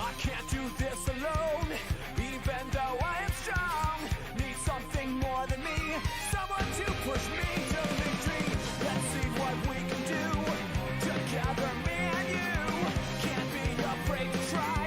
I can't do this alone, even though I am strong. Need something more than me, someone to push me to victory. Let's see what we can do together, me and you. Can't be afraid to try.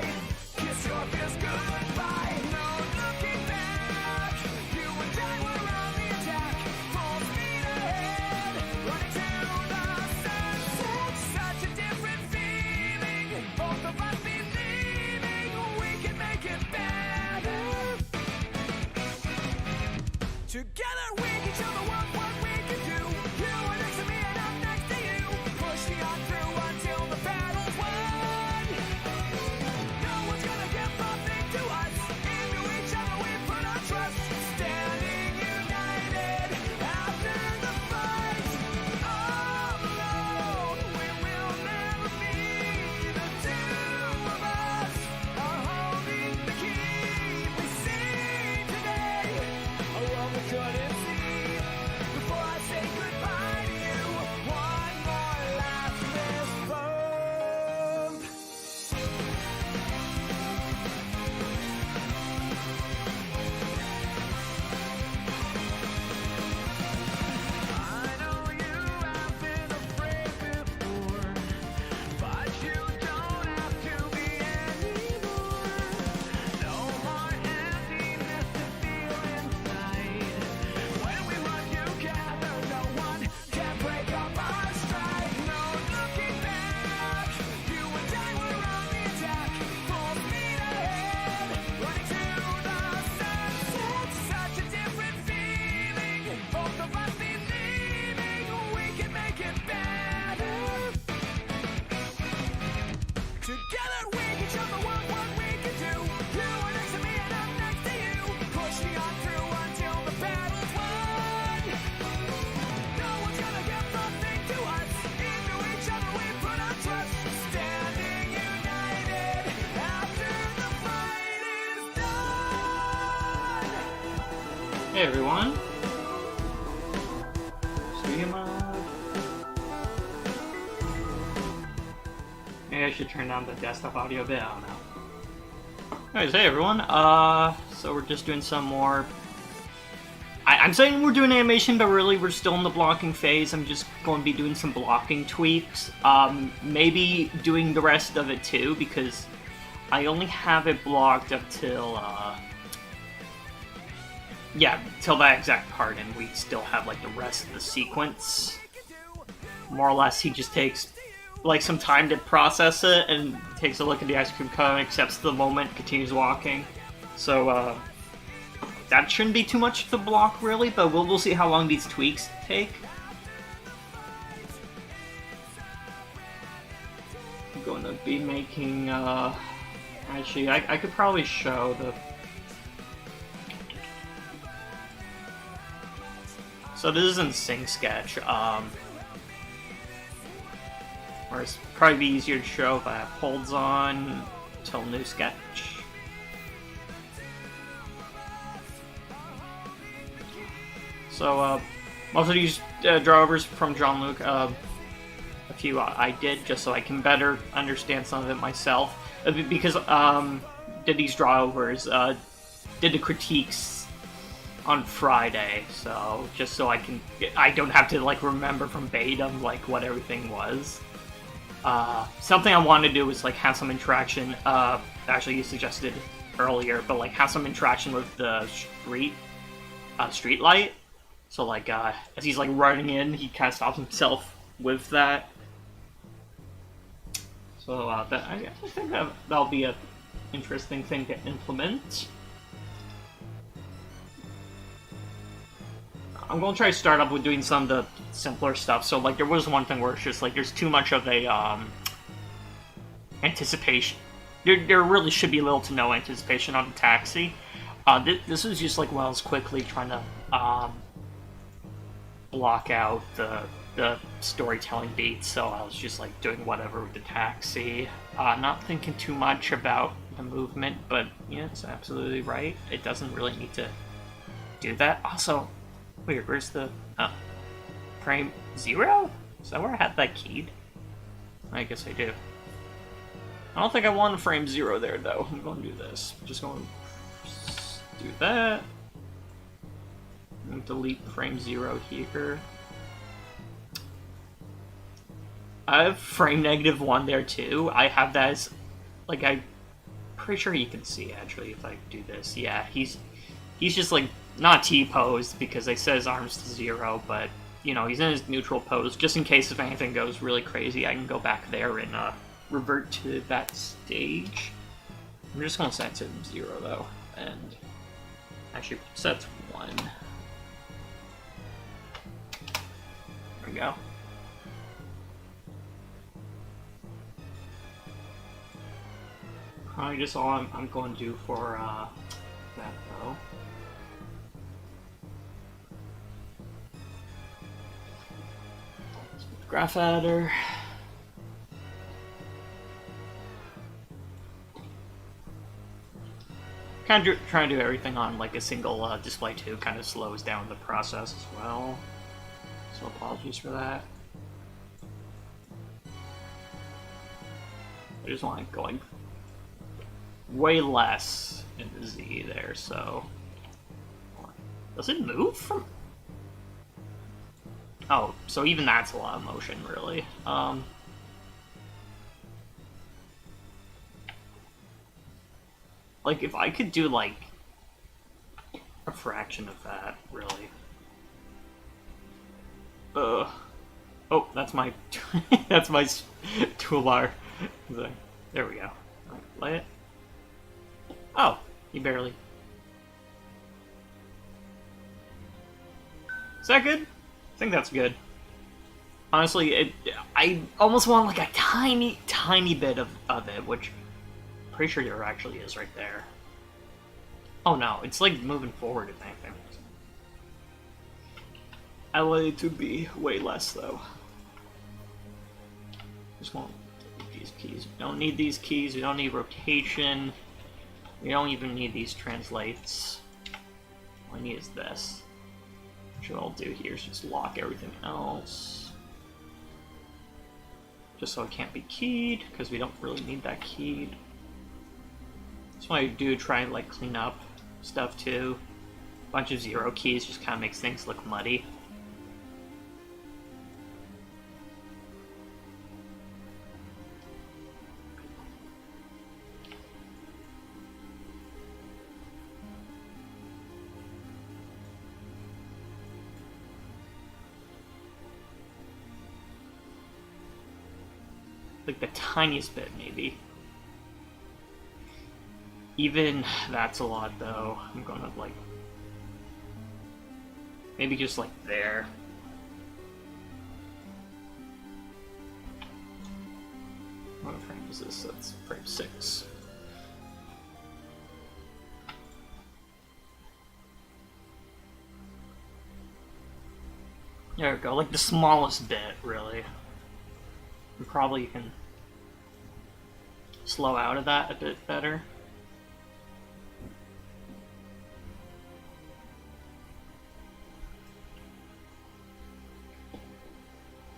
Kiss your fears goodbye. No looking back. You and I were on the attack. Full speed ahead, running to the sunset. Such a different feeling. Both of us believing we can make it better. Together we can show the world what we can do. You are next to me and I'm next to you. Pushing on through until the battle's won. No one's gonna give nothing to us. Into each other we put our trust. Standing united after the fight. All alone we will never be. The two of us are holding the key. We see today a world we couldn't see. Before I say goodbye to you, one more last fist bump. I know you have been afraid before, but you don't have to be anymore. No more emptiness to feel inside. When we run together, no one can break up our stride. No looking back. You and I were on the attack. Full speed ahead, running to the sunset. Such a different feeling. Both of us believing we can make it better. Together we can show the world what we can do. You are next to me and I'm next to you. Pushing on through until the battle's won. No one's gonna give nothing to us. Into each other we put our trust. Standing united after the fight is done. Hey everyone. Studio mode. Maybe I should turn down the desktop audio a bit, I don't know. Anyways, hey everyone. So we're just doing some more... I'm saying we're doing animation, but really we're still in the blocking phase. I'm just going to be doing some blocking tweaks. Maybe doing the rest of it too, because I only have it blocked up till, yeah, till that exact part, and we still have like the rest of the sequence. More or less, he just takes like some time to process it and takes a look at the ice cream cone, accepts the moment, continues walking. So that shouldn't be too much to block really, but we'll see how long these tweaks take. I'm going to be making actually I could probably show the... So this isn't Sing Sketch, or it's probably be easier to show if I have holds on till new sketch. So most of these drawovers from Jean-Luc, a few I did just so I can better understand some of it myself, because did these drawovers, did the critiques on Friday, so just so I don't have to like remember from Beta like what everything was. Something I wanted to do was like have some interaction, actually you suggested earlier, but like have some interaction with the street light. So like as he's like running in, he kind of stops himself with that. So I think that'll be an interesting thing to implement. I'm going to try to start up with doing some of the simpler stuff. So, like, there was one thing where it's just, like, there's too much of a, anticipation. There really should be little to no anticipation on the taxi. This was just, like, when I was quickly trying to, block out the storytelling beats, so I was just, like, doing whatever with the taxi. Not thinking too much about the movement, but, yeah, it's absolutely right. It doesn't really need to do that. Also... Weird, where's the... Oh. Frame 0? Is that where I had that keyed? I guess I do. I don't think I want frame 0 there, though. I'm going to do this. Just going to do that. And delete frame 0 here. I have frame -1 there, too. I have that as... Like, I'm pretty sure you can see, actually, if I do this. Yeah, he's just, like, not T-posed, because they set his arms to 0, but, you know, he's in his neutral pose. Just in case if anything goes really crazy, I can go back there and, revert to that stage. I'm just gonna set it to 0 though, and actually set to 1. There we go. Probably just all I'm going to do for that though. Graph adder. Kind of trying to do everything on like a single display too, kind of slows down the process as well. So apologies for that. I just want it going way less in the Z there, so... Does it move from... Oh, so even that's a lot of motion, really. Like, if I could do, like, a fraction of that, really. Oh, that's my... that's my toolbar. There we go. Play it. Oh, you barely... Is that good? I think that's good. Honestly, I almost want, like, a tiny, tiny bit of it, which... Pretty sure there actually is right there. Oh no, it's like moving forward if anything. I want it to be way less though. Just won't delete these keys. We don't need these keys, we don't need rotation. We don't even need these translates. All I need is this. Which what I'll do here is just lock everything else. Just so it can't be keyed, because we don't really need that keyed. That's why I do try and like clean up stuff too. A bunch of 0 keys just kind of makes things look muddy. Like the tiniest bit, maybe. Even that's a lot, though. I'm gonna, like... Maybe just, like, there. What frame is this? That's frame 6. There we go, like the smallest bit, really. And probably you can slow out of that a bit better.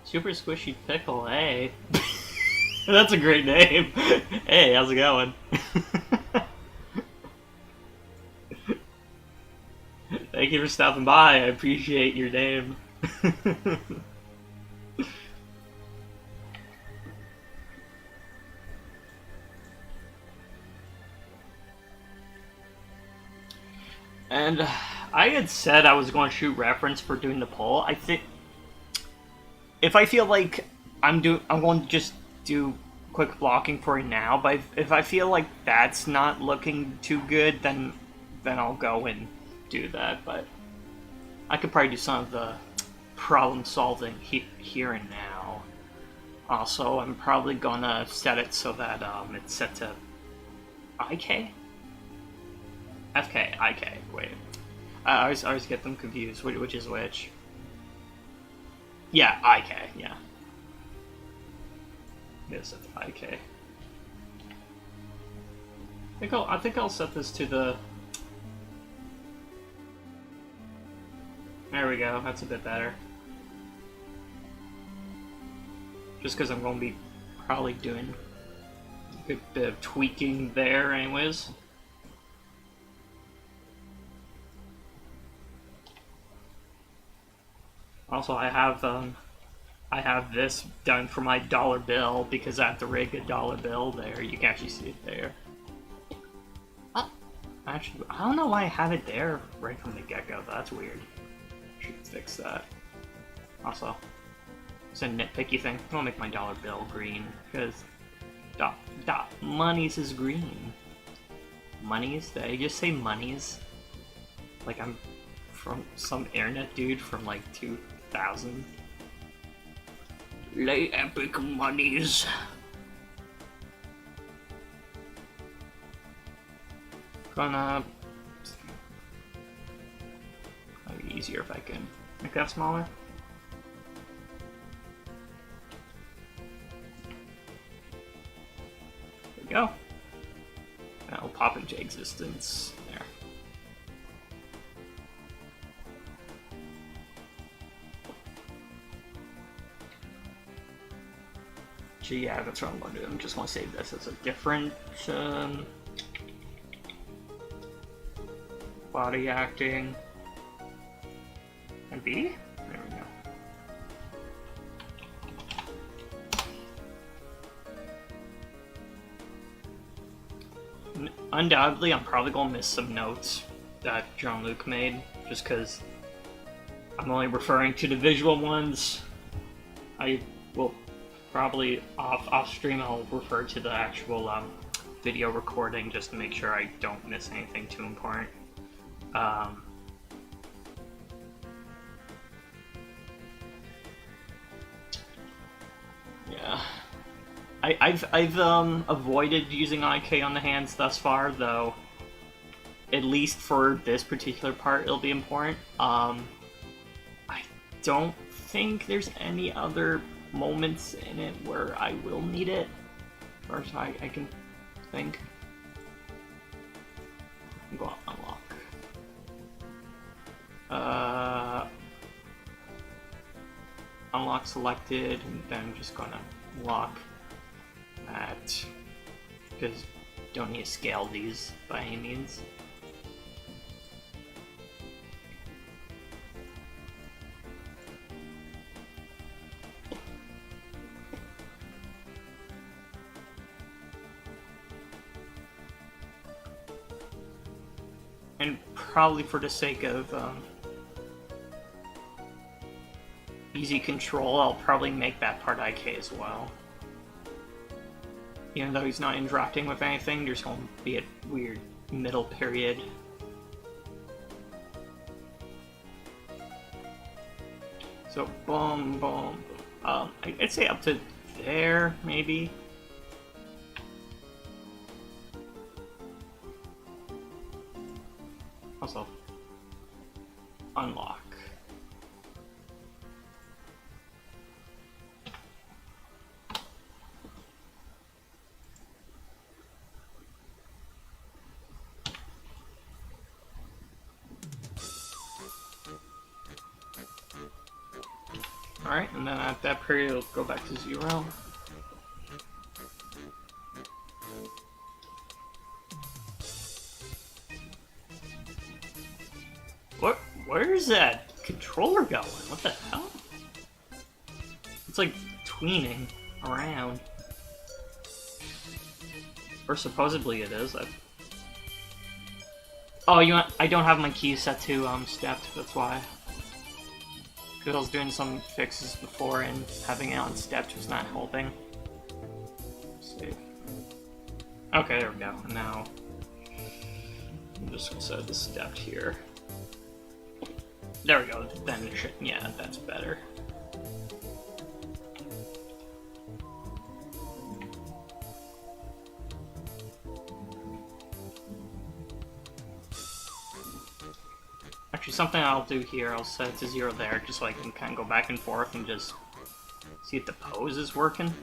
Super Squishy Pickle, hey. That's a great name. Hey, how's it going? Thank you for stopping by. I appreciate your name. And I had said I was going to shoot reference for doing the poll. I think if I feel like I'm going to just do quick blocking for it now. But if I feel like that's not looking too good, then I'll go and do that. But I could probably do some of the problem solving here and now. Also, I'm probably gonna set it so that it's set to IK. FK, IK. Wait, I always get them confused. Which is which? Yeah, IK. Yeah. Yes, it's IK. I think I'll set this to the. There we go. That's a bit better. Just because I'm going to be probably doing bit of tweaking there, anyways. Also, I have this done for my dollar bill because I have to rig a dollar bill there. You can actually see it there. Actually, I don't know why I have it there right from the get-go. That's weird. Should fix that. Also, it's a nitpicky thing. I'll make my dollar bill green because monies is green. Monies? Did I just say monies? Like I'm from some internet dude from like 2000. Lay epic monies. Gonna it'll be easier if I can make that smaller. There we go. That'll pop into existence there. Gee, yeah, that's what I'm going to do. I just want to save this as a different body acting. And B? There we go. Undoubtedly, I'm probably going to miss some notes that Jean-Luc made, just because I'm only referring to the visual ones. I will probably off stream I'll refer to the actual video recording just to make sure I don't miss anything too important. Yeah, I've avoided using IK on the hands thus far, though. At least for this particular part, it'll be important. I don't think there's any other moments in it where I will need it, as far as I can think. Go unlock. Unlock selected, and then I'm just gonna lock that, because don't need to scale these by any means. And probably for the sake of easy control, I'll probably make that part IK as well. Even though he's not interacting with anything, there's going to be a weird middle period. So, boom, boom. I'd say up to there, maybe. Also, unlock. Alright, and then at that period it'll go back to 0. Where's that controller going? What the hell? It's like tweening around. Or supposedly it is. Oh, I don't have my keys set to stepped, that's why. Because I was doing some fixes before and having it on stepped was not helping. Save. Okay, there we go. And now I'm just gonna set the stepped here. There we go, then it should, yeah, that's better. Actually, something I'll do here, I'll set it to 0 there, just so I can kind of go back and forth and just see if the pose is working.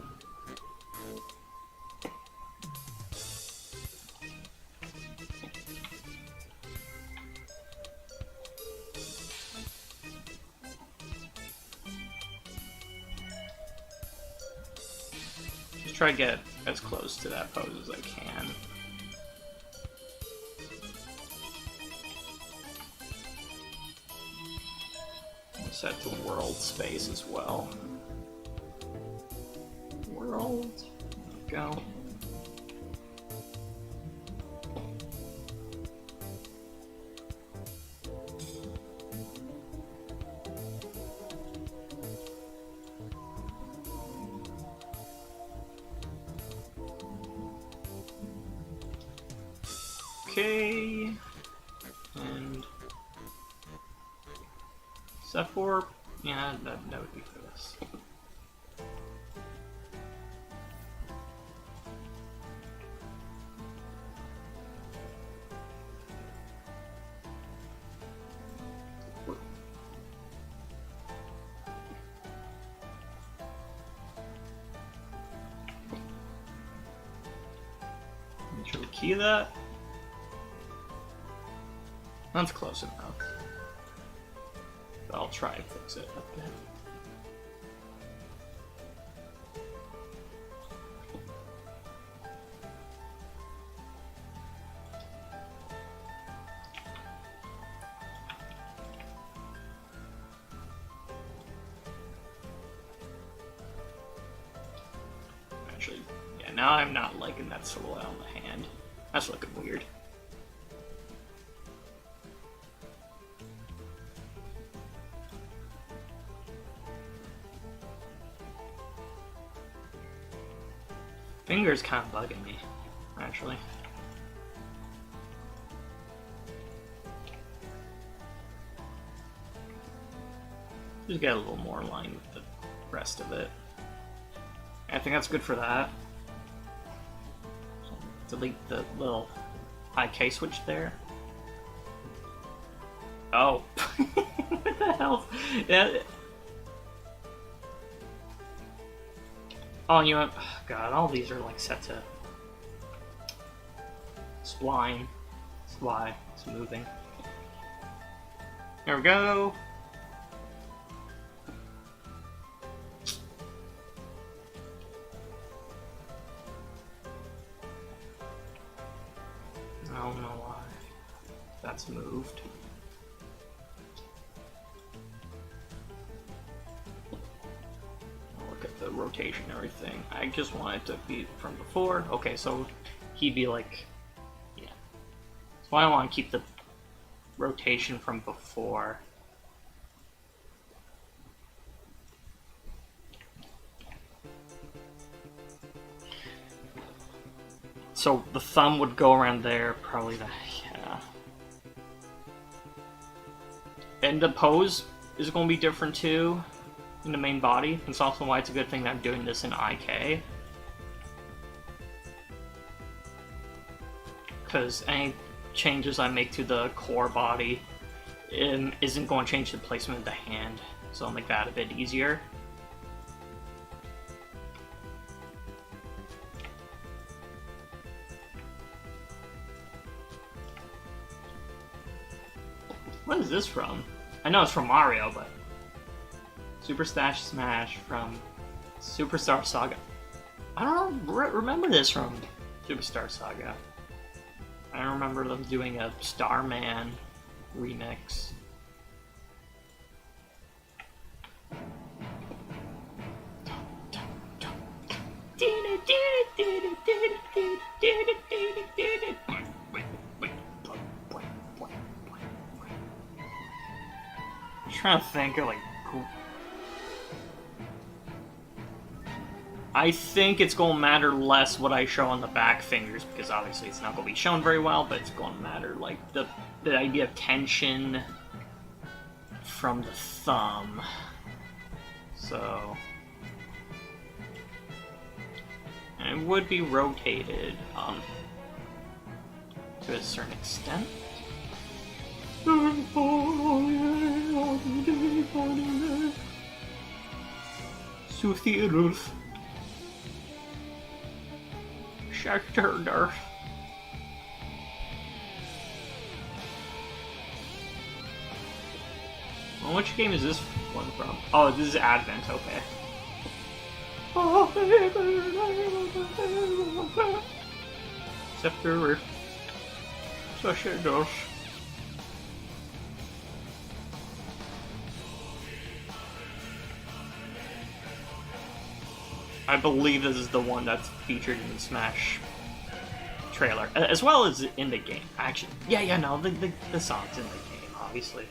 Try to get as close to that pose as I can. Set to world space as well. World. There we go. Okay, and set for, yeah, that would be for this. Make sure we key that. That's close enough. But I'll try and fix it a bit. Actually, yeah, now I'm not liking that silhouette on the hand. That's looking weird. Finger's kind of bugging me, actually. Just get a little more in line with the rest of it. I think that's good for that. So delete the little high K switch there. Oh, what the hell? Yeah. Oh, you know, oh, God, all these are like set to spline. That's why it's moving. There we go. I don't know why that's moved. The rotation and everything. I just want it to be from before. Okay, so he'd be like, yeah. So I want to keep the rotation from before. So the thumb would go around there, probably the, yeah. And the pose is going to be different too. In the main body. It's also why it's a good thing that I'm doing this in IK. Because any changes I make to the core body isn't going to change the placement of the hand. So I'll make that a bit easier. What is this from? I know it's from Mario, but... Super Smash from Superstar Saga. I don't remember this from Superstar Saga. I remember them doing a Starman remix. I'm trying to think of like cool. I think it's going to matter less what I show on the back fingers, because obviously it's not going to be shown very well, but it's going to matter, like, the idea of tension from the thumb. So... And it would be rotated, to a certain extent. Soothierers. Shattered. Well, which game is this one from? Oh, this is Advent, okay. Scepter. Sacerdos. I believe this is the one that's featured in the Smash trailer, as well as in the game. Actually, yeah, no, the song's in the game, obviously.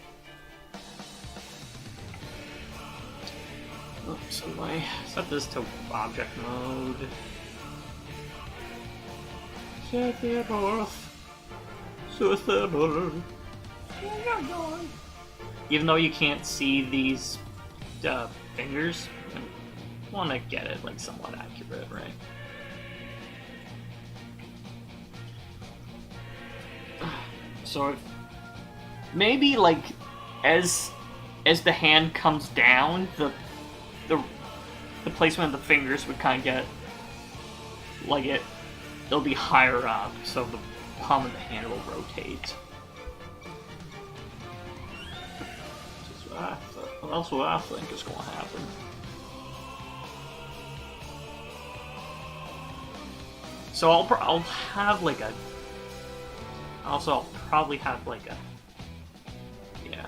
Oh, so I set this to object mode. Set it off. Suitable. Even though you can't see these fingers, I want to get it like somewhat accurate, right? So if, maybe like as the hand comes down, the placement of the fingers would kind of get like it'll be higher up, so the palm of the hand will rotate. That's what I think is going to happen. So I'll have like a. Also, I'll probably have like a. Yeah.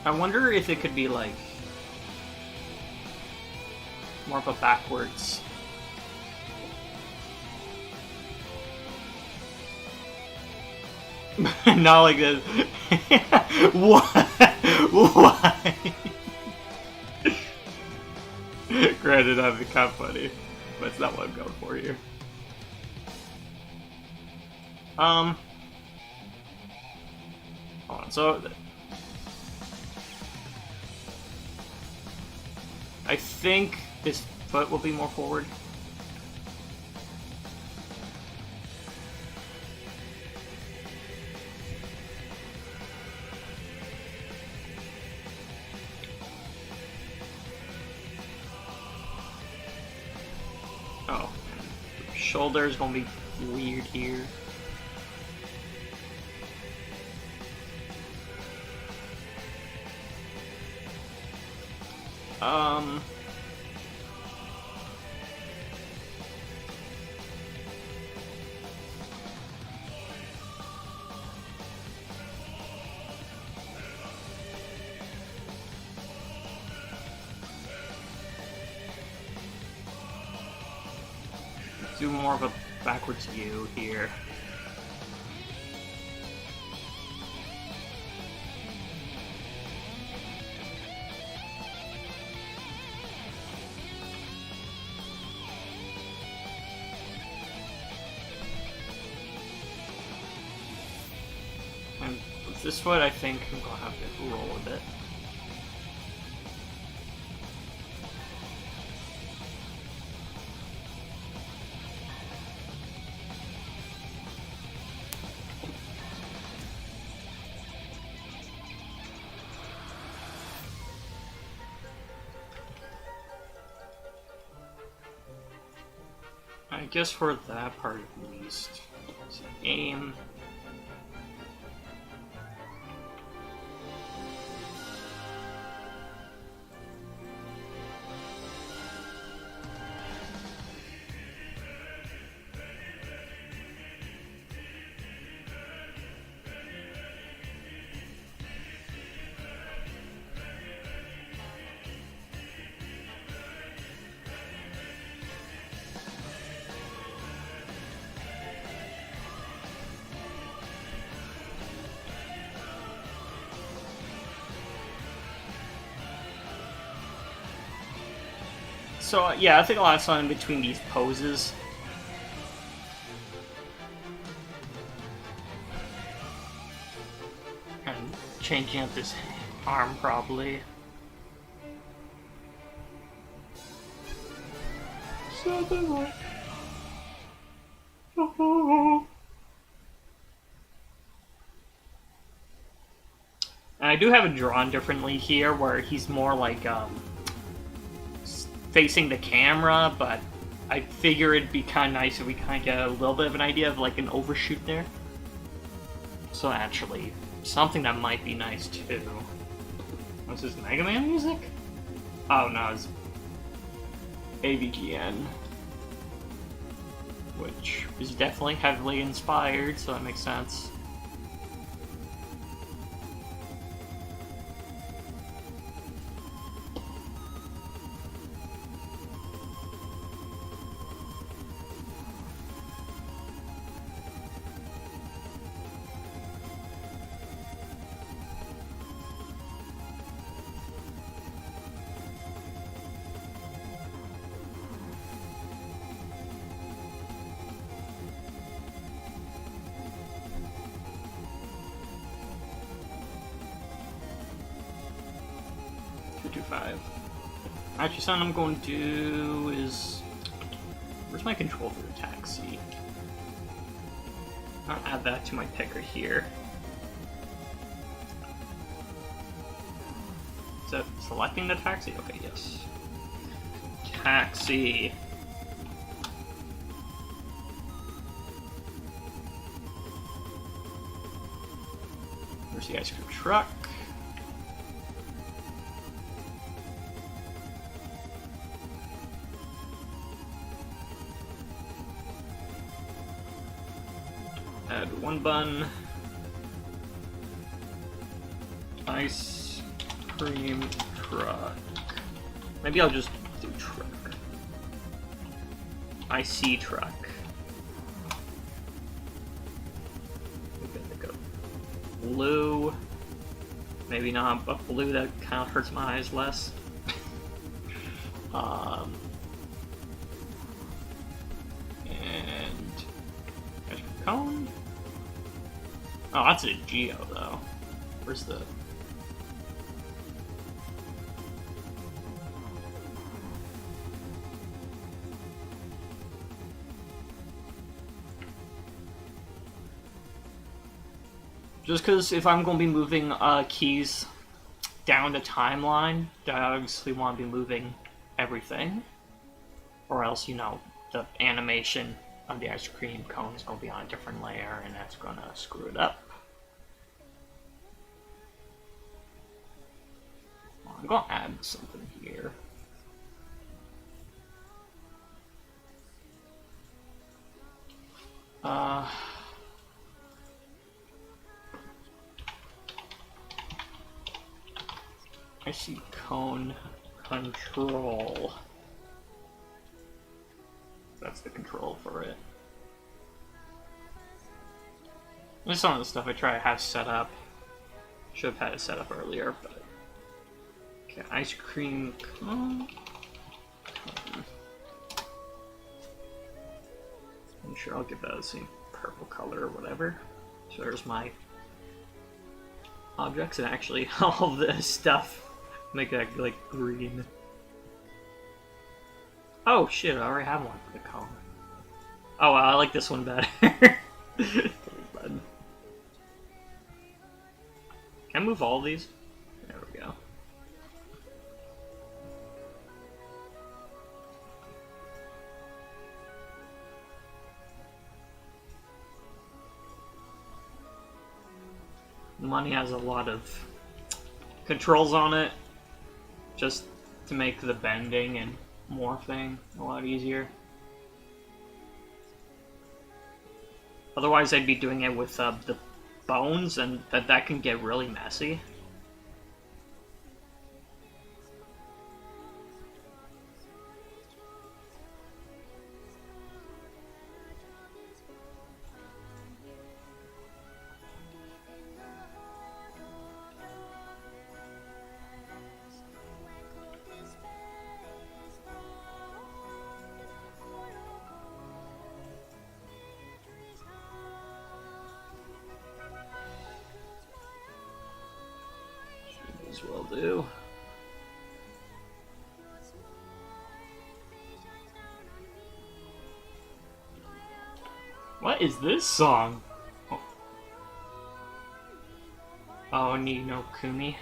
I wonder if it could be like more of a backwards. Not like this. What? Why? Granted, that'd be kind of funny, but it's not what I'm going for here. Hold on. So I think this foot will be more forward. Oh, shoulder's gonna be weird here. Do more of a backwards view here. And with this foot, I think I'm gonna have to roll a bit. I guess for that part at least. So aim. So yeah, I think a lot of time in between these poses. And changing up this arm probably. Something like I do have it drawn differently here, where he's more like facing the camera, but I figure it'd be kind of nice if we kind of get a little bit of an idea of like an overshoot there. So actually, something that might be nice too. What's this, Mega Man music? Oh no, it's AVGN, which is definitely heavily inspired, so that makes sense. Actually, something I'm going to do is... Where's my control for the taxi? I'll add that to my picker here. Is that selecting the taxi? Okay, yes. Taxi. Where's the ice cream truck? Add one bun. Ice cream truck. Maybe I'll just do truck. IC truck. We're gonna go blue. Maybe not, but blue that kind of hurts my eyes less. And cone. Oh, that's a Geo though. Where's the... Just because if I'm going to be moving keys down the timeline, I obviously want to be moving everything. Or else, you know, the animation of the ice cream cone is going to be on a different layer, and that's going to screw it up. Well, I'm going to add something here. I see cone control. That's the control for it. This is some of the stuff I try to have set up. Should have had it set up earlier, but... Okay, ice cream cone. I'm sure I'll give that the same purple color or whatever. So there's my objects, and actually all this stuff make that like green. Oh shit, I already have one for the cone. Oh well, I like this one better. Can I move all of these? There we go. Money has a lot of controls on it, just to make the bending and morphing a lot easier. Otherwise, I'd be doing it with the bones, and that can get really messy. As well do. What is this song? Oh, Oh, Ni no Kumi.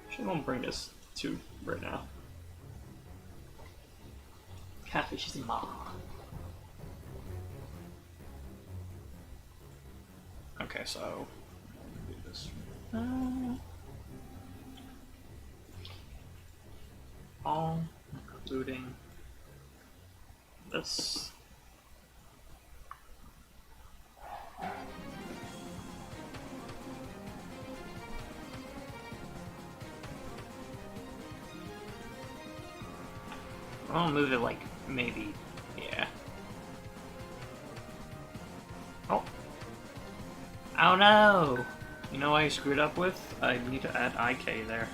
Actually, I won't bring this to right now. Catfish is ma. Okay, so do this. All including this. I'll move it like maybe, yeah. Oh. Oh no! You know what I screwed up with? I need to add IK there.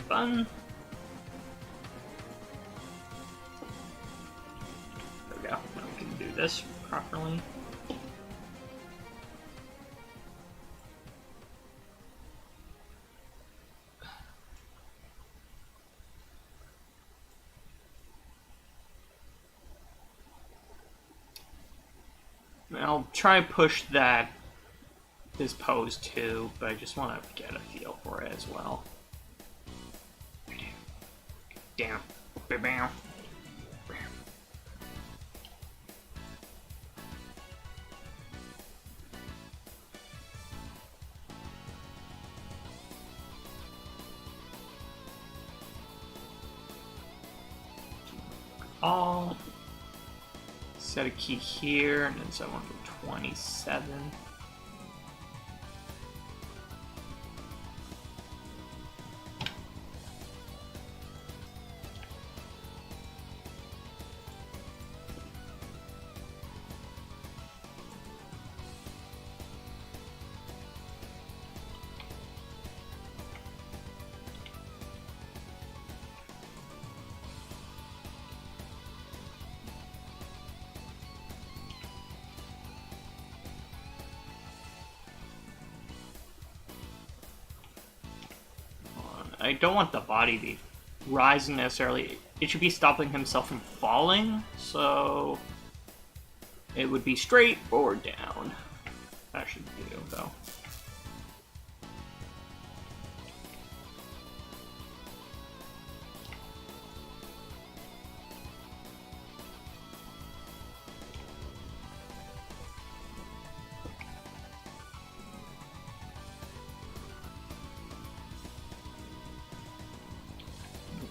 Fun. There we go. Now we can do this properly. I'll try and push this pose too, but I just want to get a feel for it as well. Damn. Bam. All set a key here, and then set one for 27. I don't want the body to be rising necessarily. It should be stopping himself from falling, so it would be straight or down. That should do, though.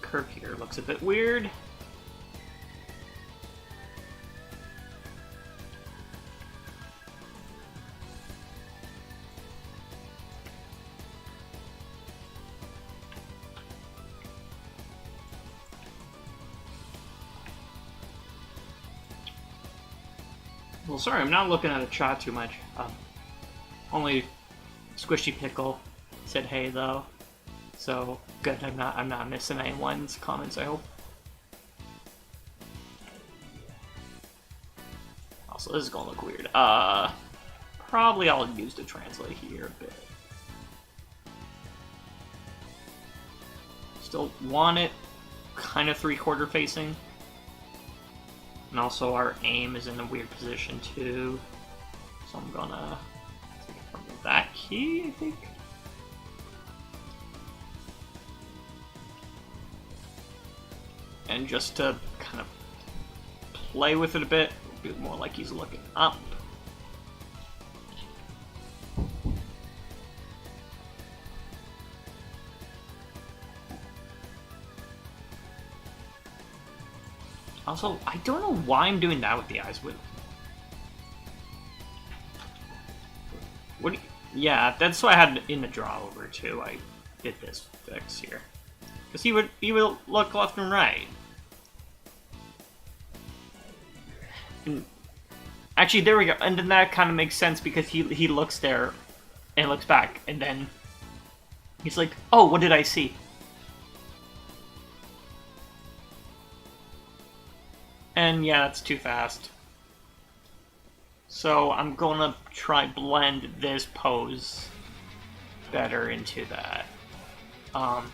Curve here looks a bit weird. Well, sorry, I'm not looking at the chat too much. Only Squishy Pickle said hey though. So good, I'm not missing anyone's comments, I hope. Also, this is gonna look weird. Probably I'll use the translate here a bit. Still want it kind of 3/4 facing. And also our aim is in a weird position too. So I'm gonna take it from that key, I think. And just to kind of play with it a bit, it'll be more like he's looking up. Also, I don't know why I'm doing that with the eyes. What? Yeah, that's what I had in the draw over too. I did this fix here because he would look left and right. And actually, there we go. And then that kind of makes sense because he looks there and looks back, and then he's like, "Oh, what did I see?" And yeah, that's too fast. So I'm gonna try blend this pose better into that. Oh,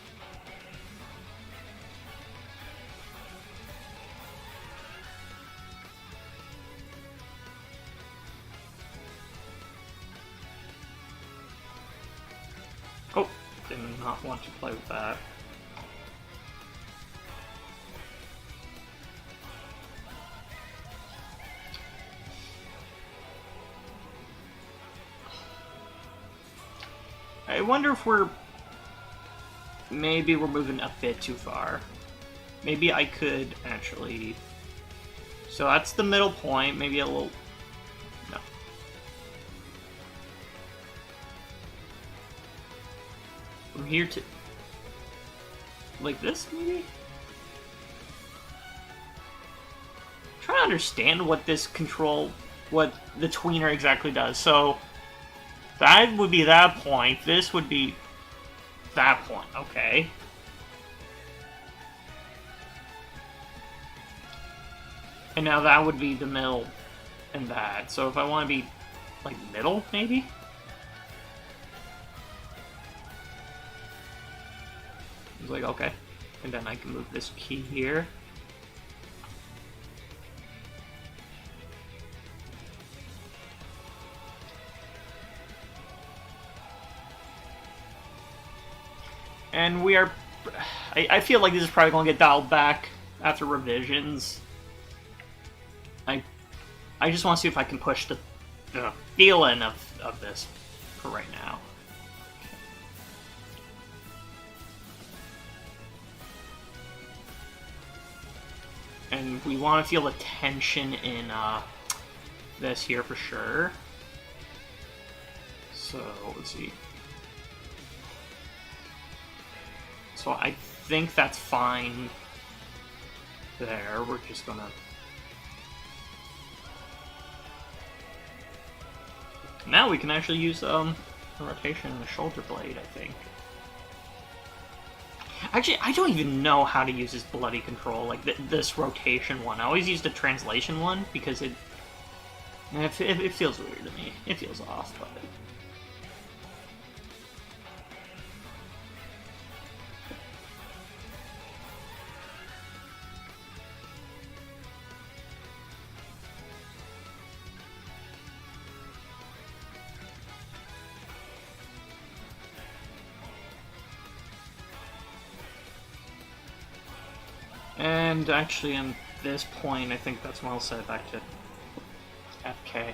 did not want to play with that. I wonder if maybe we're moving a bit too far. Maybe I could actually... So that's the middle point, maybe a little... No. From here to... Like this, maybe? I'm trying to understand what this control... What the tweener exactly does. So... That would be that point. This would be that point. Okay. And now that would be the middle and that. So if I want to be, like, middle, maybe? It's like, okay. And then I can move this key here. And we are... I feel like this is probably going to get dialed back after revisions. I just want to see if I can push the feeling of this for right now. And we want to feel the tension in this here for sure. So, let's see. So I think that's fine there. We're just gonna... Now we can actually use the rotation in the shoulder blade, I think. Actually, I don't even know how to use this bloody control, like this rotation one. I always use the translation one because it feels weird to me. It feels off, but... And actually, in this point, I think that's when I'll set it back to FK.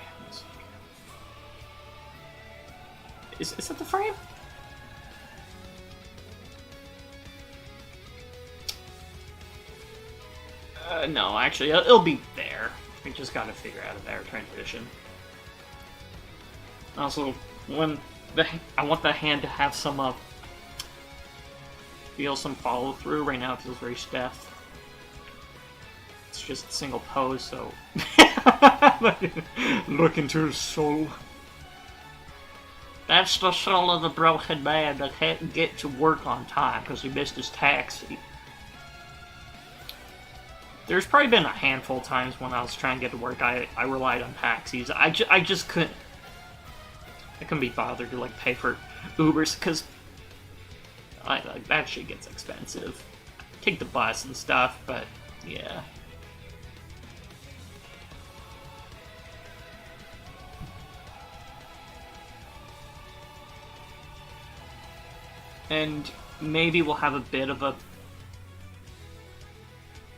Is that the frame? No, actually, it'll be there. We just gotta figure out a better transition. Also, when I want the hand to have some feel some follow through. Right now, it feels very stiff. It's just a single pose, so look into his soul. That's the soul of the broken man that can't get to work on time because he missed his taxi. There's probably been a handful of times when I was trying to get to work, I relied on taxis. I just couldn't. I couldn't be bothered to like pay for Ubers because that shit gets expensive. Take the bus and stuff, but yeah. And maybe we'll have a bit of a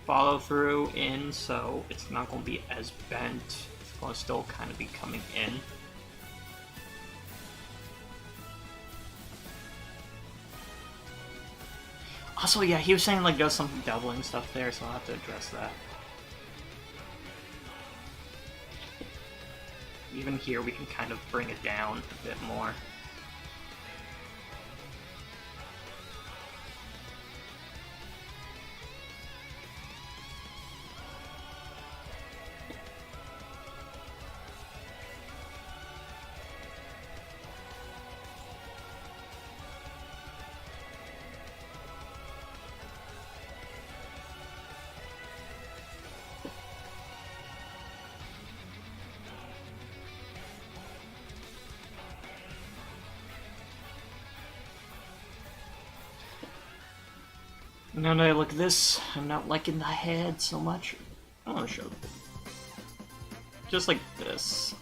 follow through in, so it's not going to be as bent. It's going to still kind of be coming in. Also, yeah, he was saying like there's some doubling stuff there, so I'll have to address that. Even here, we can kind of bring it down a bit more. Now that I look at this, I'm not liking the head so much. I want to show just like this.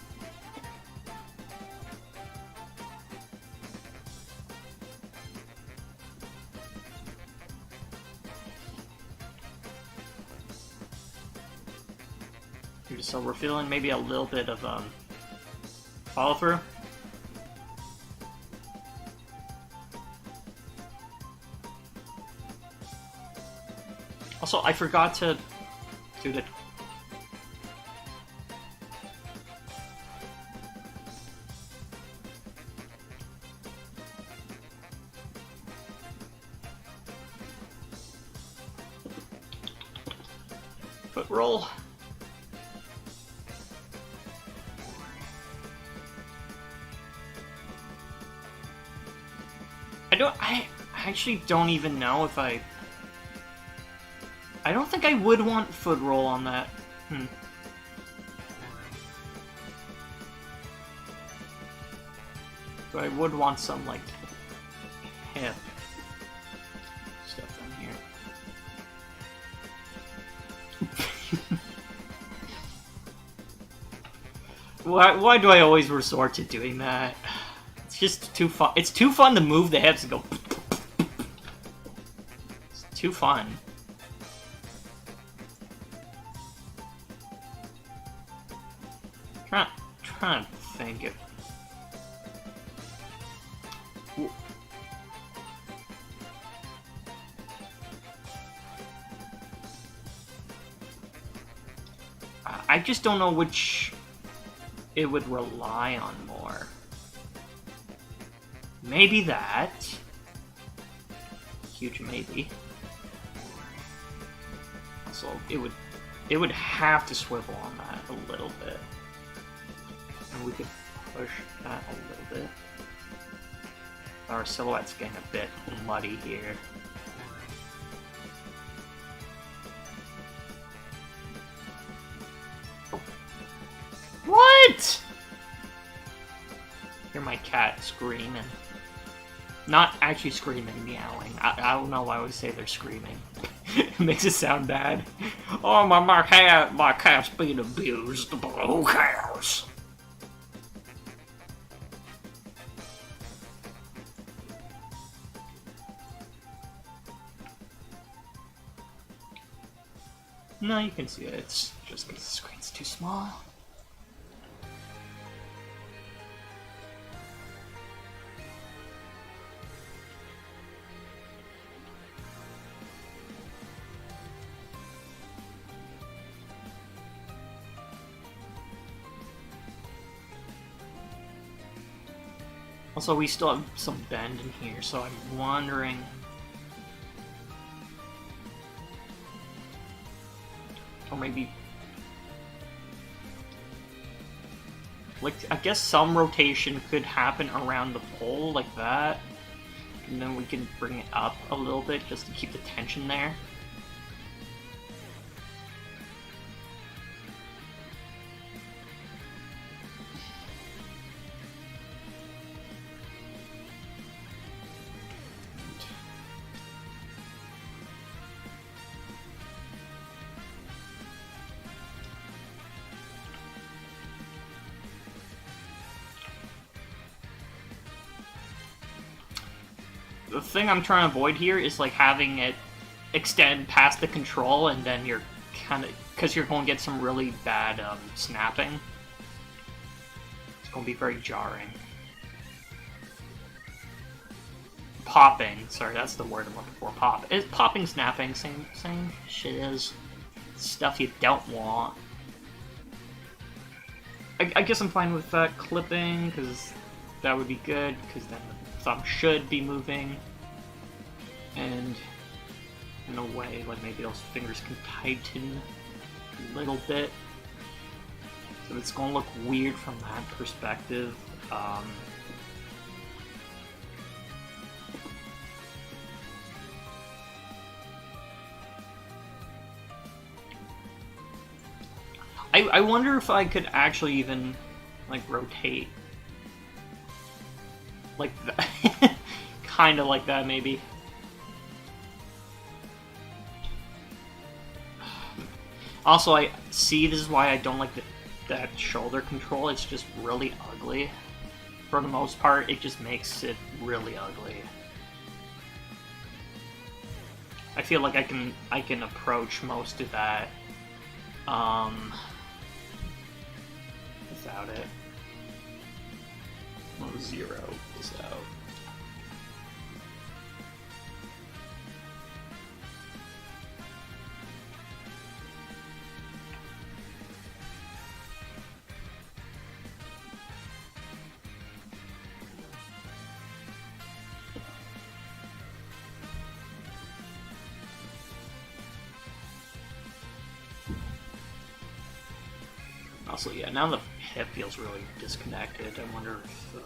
So we're feeling maybe a little bit of follow through. Also, I forgot to do the foot roll. I actually don't even know if I don't think I would want foot roll on that. But I would want some, like, hip stuff on here. Why do I always resort to doing that? It's just too fun. It's too fun to move the hips and go. It's too fun. Trying to think if. I just don't know which it would rely on more. Maybe that. Huge maybe. So it would have to swivel on that a little bit. And we could push that a little bit. Our silhouette's getting a bit muddy here. What? Hear my cat screaming. Not actually screaming, meowing. I don't know why I would say they're screaming. It makes it sound bad. Oh, my cat's being abused. Who cares? No, you can see it. It's just because the screen's too small. Also, we still have some bend in here, so I'm wondering. Or maybe. Like, I guess some rotation could happen around the pole, like that. And then we can bring it up a little bit just to keep the tension there. The thing I'm trying to avoid here is like having it extend past the control and then you're kind of, because you're going to get some really bad snapping. It's going to be very jarring. Popping, sorry, that's the word I'm looking for. Popping, snapping, same shit as stuff you don't want. I guess I'm fine with clipping, because that would be good, because then the thumb should be moving. And in a way, like maybe those fingers can tighten a little bit. So it's going to look weird from that perspective. I wonder if I could actually even, like, rotate. Like that. Kinda like that, maybe. Also, I see this is why I don't like that shoulder control. It's just really ugly. For the most part, it just makes it really ugly. I feel like I can approach most of that without it. I'll zero this out. Also, yeah, now the hip feels really disconnected. I wonder if...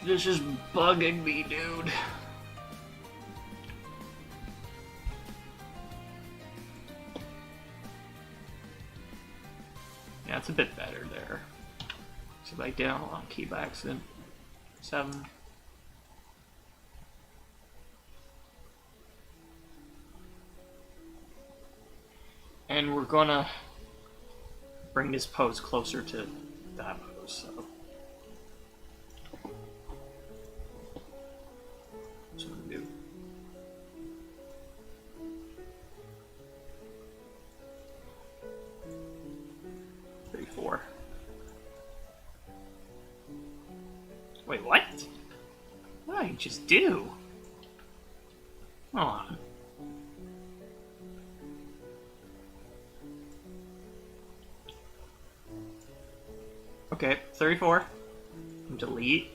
This is bugging me, dude. Yeah, it's a bit better there. So like down on key by accident. 7. And we're gonna bring this pose closer to that pose, so. That's what I'm gonna do. Wait, what? What did I just do? Hold on. Okay, 34. Delete.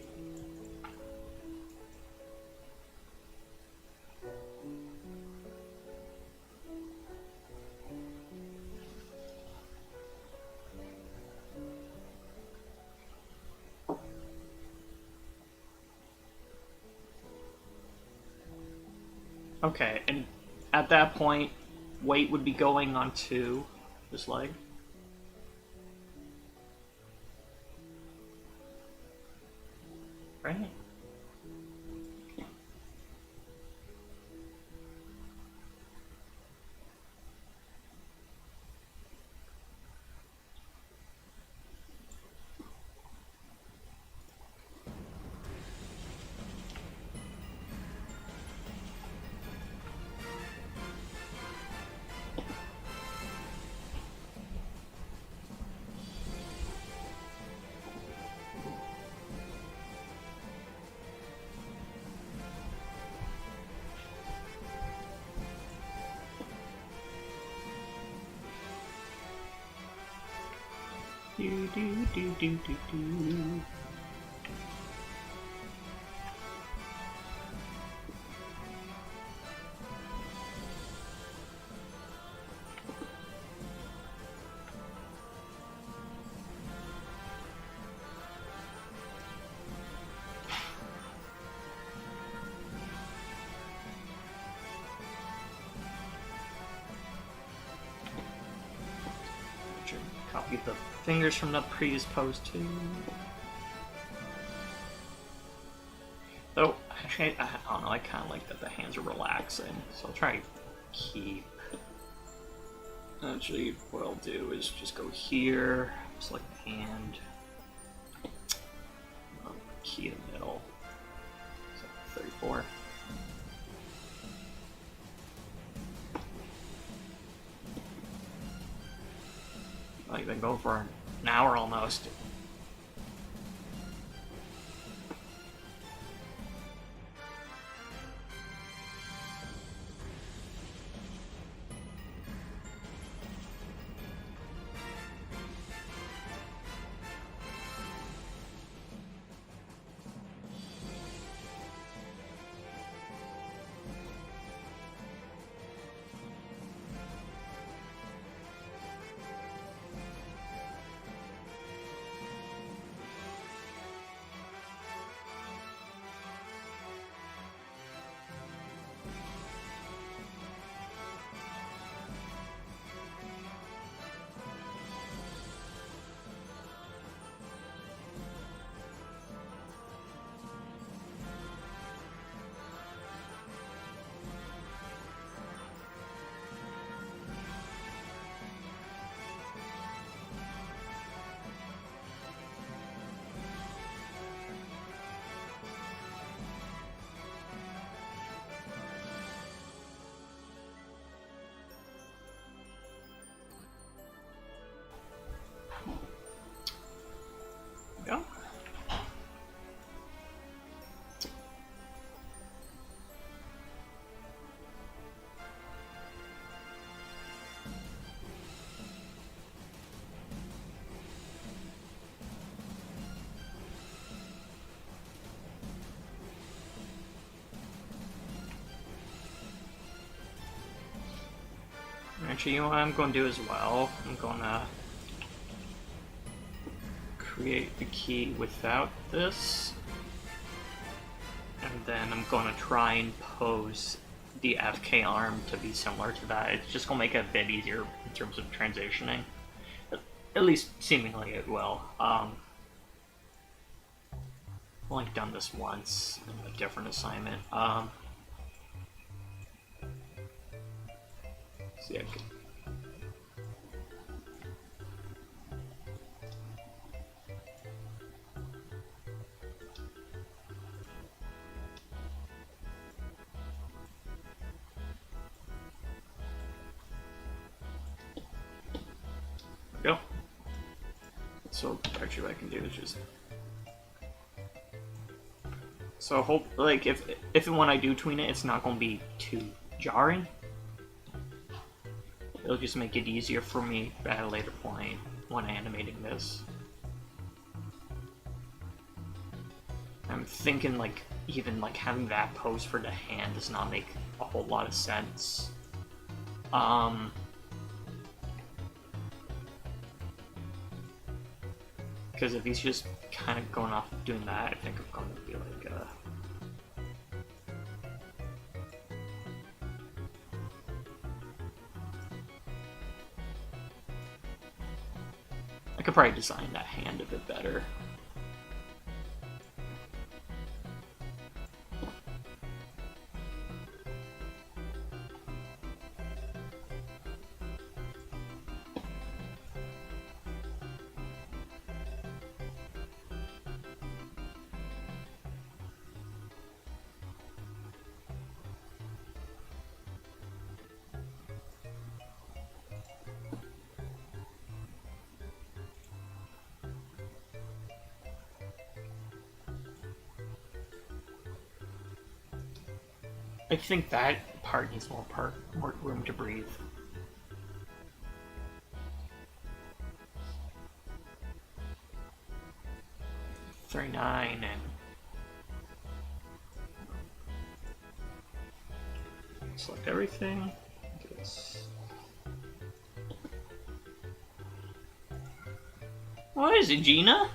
Okay, and at that point, weight would be going onto this leg. Right? Do do do do do do. Copy the fingers from the previous pose too. Though, actually, I don't know, I kind of like that the hands are relaxing, so I'll try to keep. Actually, what I'll do is just go here, select the hand, key in the middle, so 34. Like, been going for an hour almost. Actually, you know what I'm going to do as well? I'm going to create the key without this. And then I'm going to try and pose the FK arm to be similar to that. It's just going to make it a bit easier in terms of transitioning. At least, seemingly it will. I've only done this once in a different assignment. See, I can... Go. So actually, what I can do is just. So hope like if and when I do tween it, it's not going to be too jarring. It'll just make it easier for me at a later point when animating this. I'm thinking like even like having that pose for the hand does not make a whole lot of sense. Because if he's just kind of going off doing that, I think I'm going to be like, I could probably design that hand a bit better. I think that part needs more room to breathe. $39 and select everything. What is it, Gina?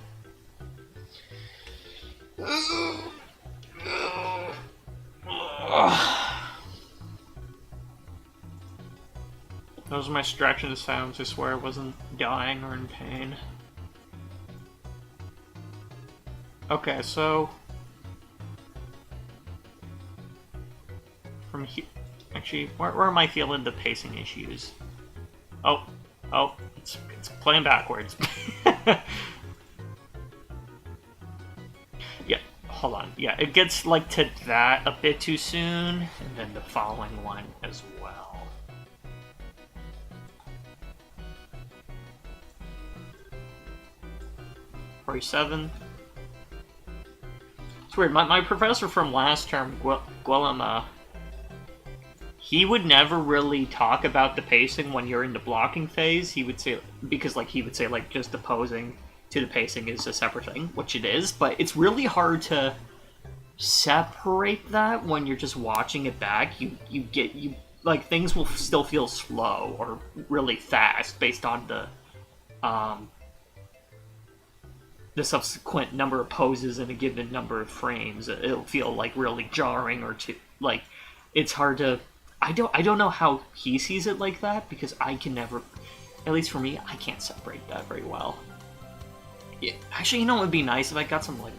Those are my stretching sounds. I swear I wasn't dying or in pain. Okay, so from here, actually, where am I feeling the pacing issues? Oh, it's playing backwards. Yeah, hold on. Yeah, it gets like to that a bit too soon, and then the following one as well. $47. It's weird. My professor from last term, Guillem, he would never really talk about the pacing when you're in the blocking phase. He would say, because like he would say like just the posing to the pacing is a separate thing, which it is, but it's really hard to separate that when you're just watching it back. You like things will still feel slow or really fast based on the subsequent number of poses in a given number of frames. It'll feel like really jarring or like it's hard to. I don't know how he sees it like that, because I can never, at least for me, I can't separate that very well. Yeah, actually, you know what would be nice if I got some like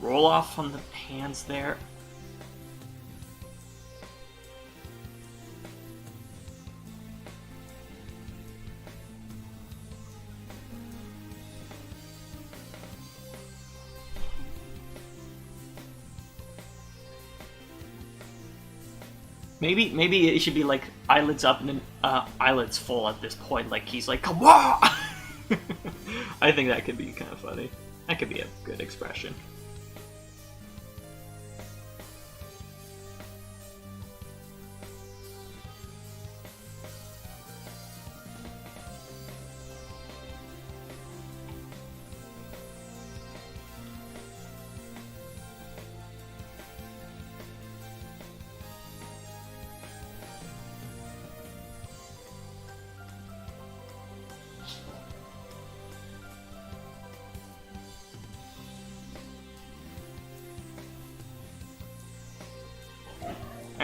roll off on the hands there. Maybe it should be like eyelids up and then eyelids full at this point. Like he's like, come on! I think that could be kind of funny. That could be a good expression.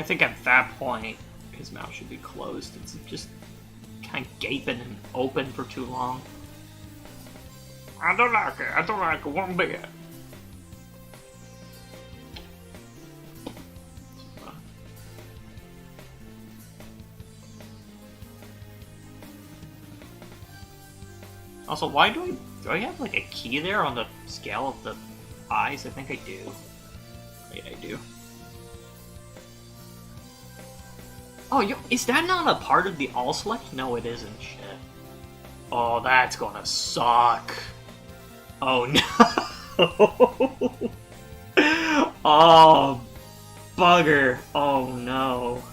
think at that point, his mouth should be closed. It's just kind of gaping and open for too long. I don't like it. I don't like it one bit. Also, why do I have like a key there on the scale of the eyes? I think I do. Yeah, I do. Oh, is that not a part of the all select? No, it isn't. Shit. Oh, that's gonna suck. Oh no. Oh, bugger. Oh no.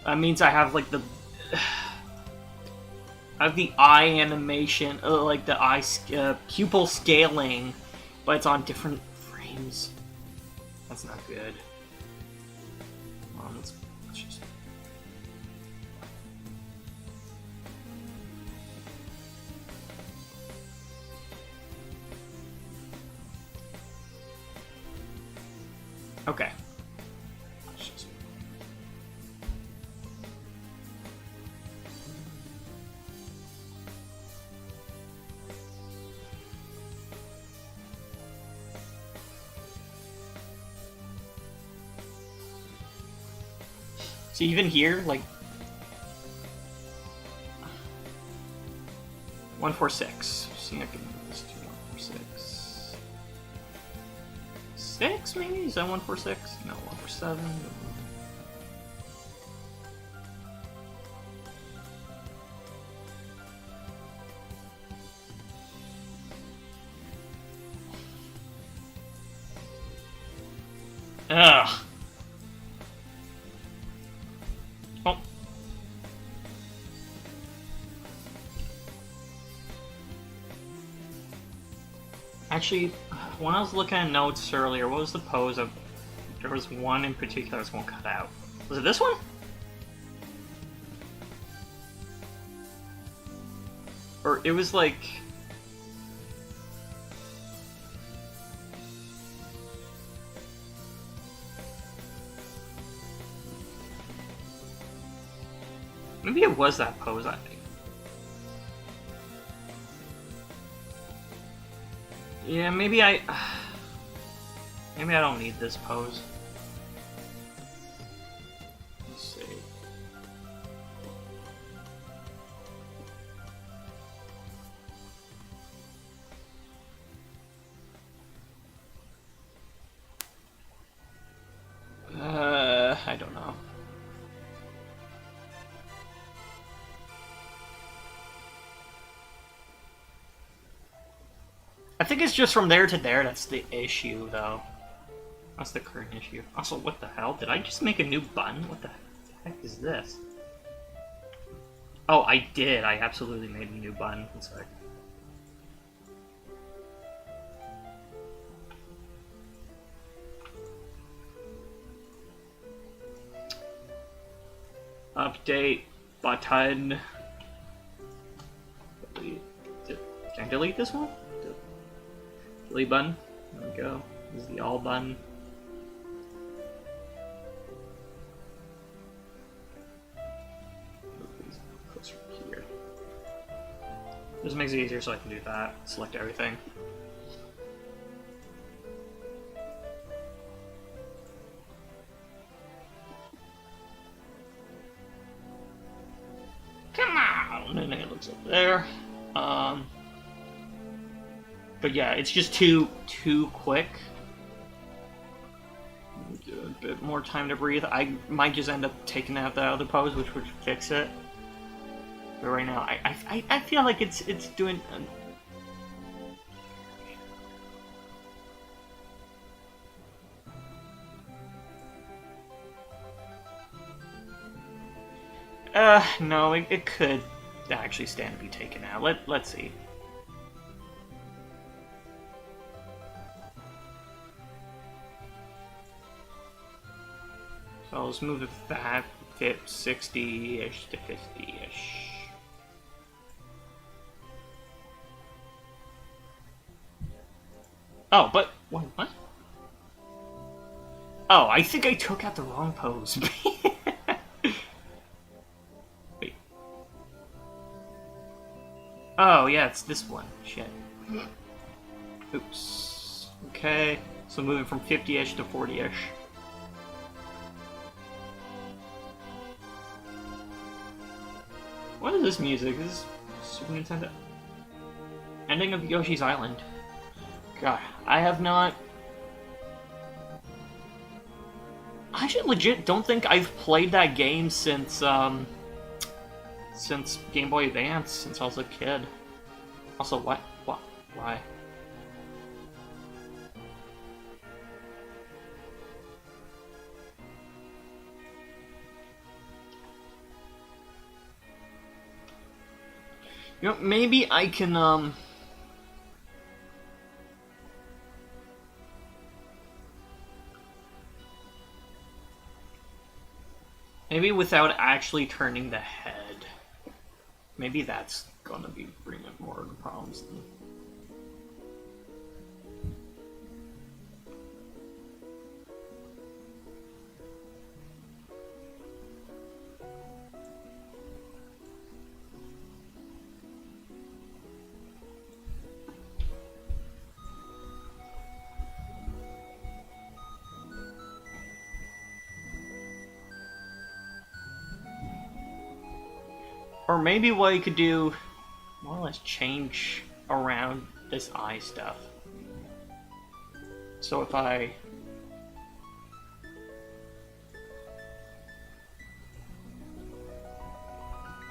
That means I have like the. I have the eye animation, like the eye pupil scaling, but it's on different frames. That's not good. Let's just... Okay. Let's just... So even here, like 146. See, I can move this to 146. 6 maybe? Is that 146? No, 147. Ugh. Oh. Actually, when I was looking at notes earlier, what was the pose of... There was one in particular I was going to cut out. Was it this one? Or it was like... Maybe it was that pose, I think. Yeah, maybe I don't need this pose. Let's see. I don't know. I think it's just from there to there that's the issue, though. That's the current issue. Also, what the hell? Did I just make a new button? What the heck is this? Oh, I did. I absolutely made a new button. One sec. Update button. Delete. Can I delete this one? Delete button. There we go. This is the all button. Closer here. This makes it easier so I can do that. Select everything. Come on! And then it looks up there. But yeah, it's just too quick. Give a bit more time to breathe. I might just end up taking out the other pose, which would fix it. But right now, I feel like it's doing. No, it could actually stand to be taken out. Let's see. So let's move it back, fit 60-ish to 50-ish. Oh, but wait, what? Oh, I think I took out the wrong pose. Wait. Oh, yeah, it's this one. Shit. Oops. Okay, so moving from 50-ish to 40-ish. What is this music? This is Super Nintendo. Ending of Yoshi's Island. God, I have not... I actually legit don't think I've played that game since Game Boy Advance, since I was a kid. Also, what? Why? You know, maybe I can, maybe without actually turning the head. Maybe that's gonna be bringing more of the problems than... Or maybe what you could do, more or less change around this eye stuff. So if I...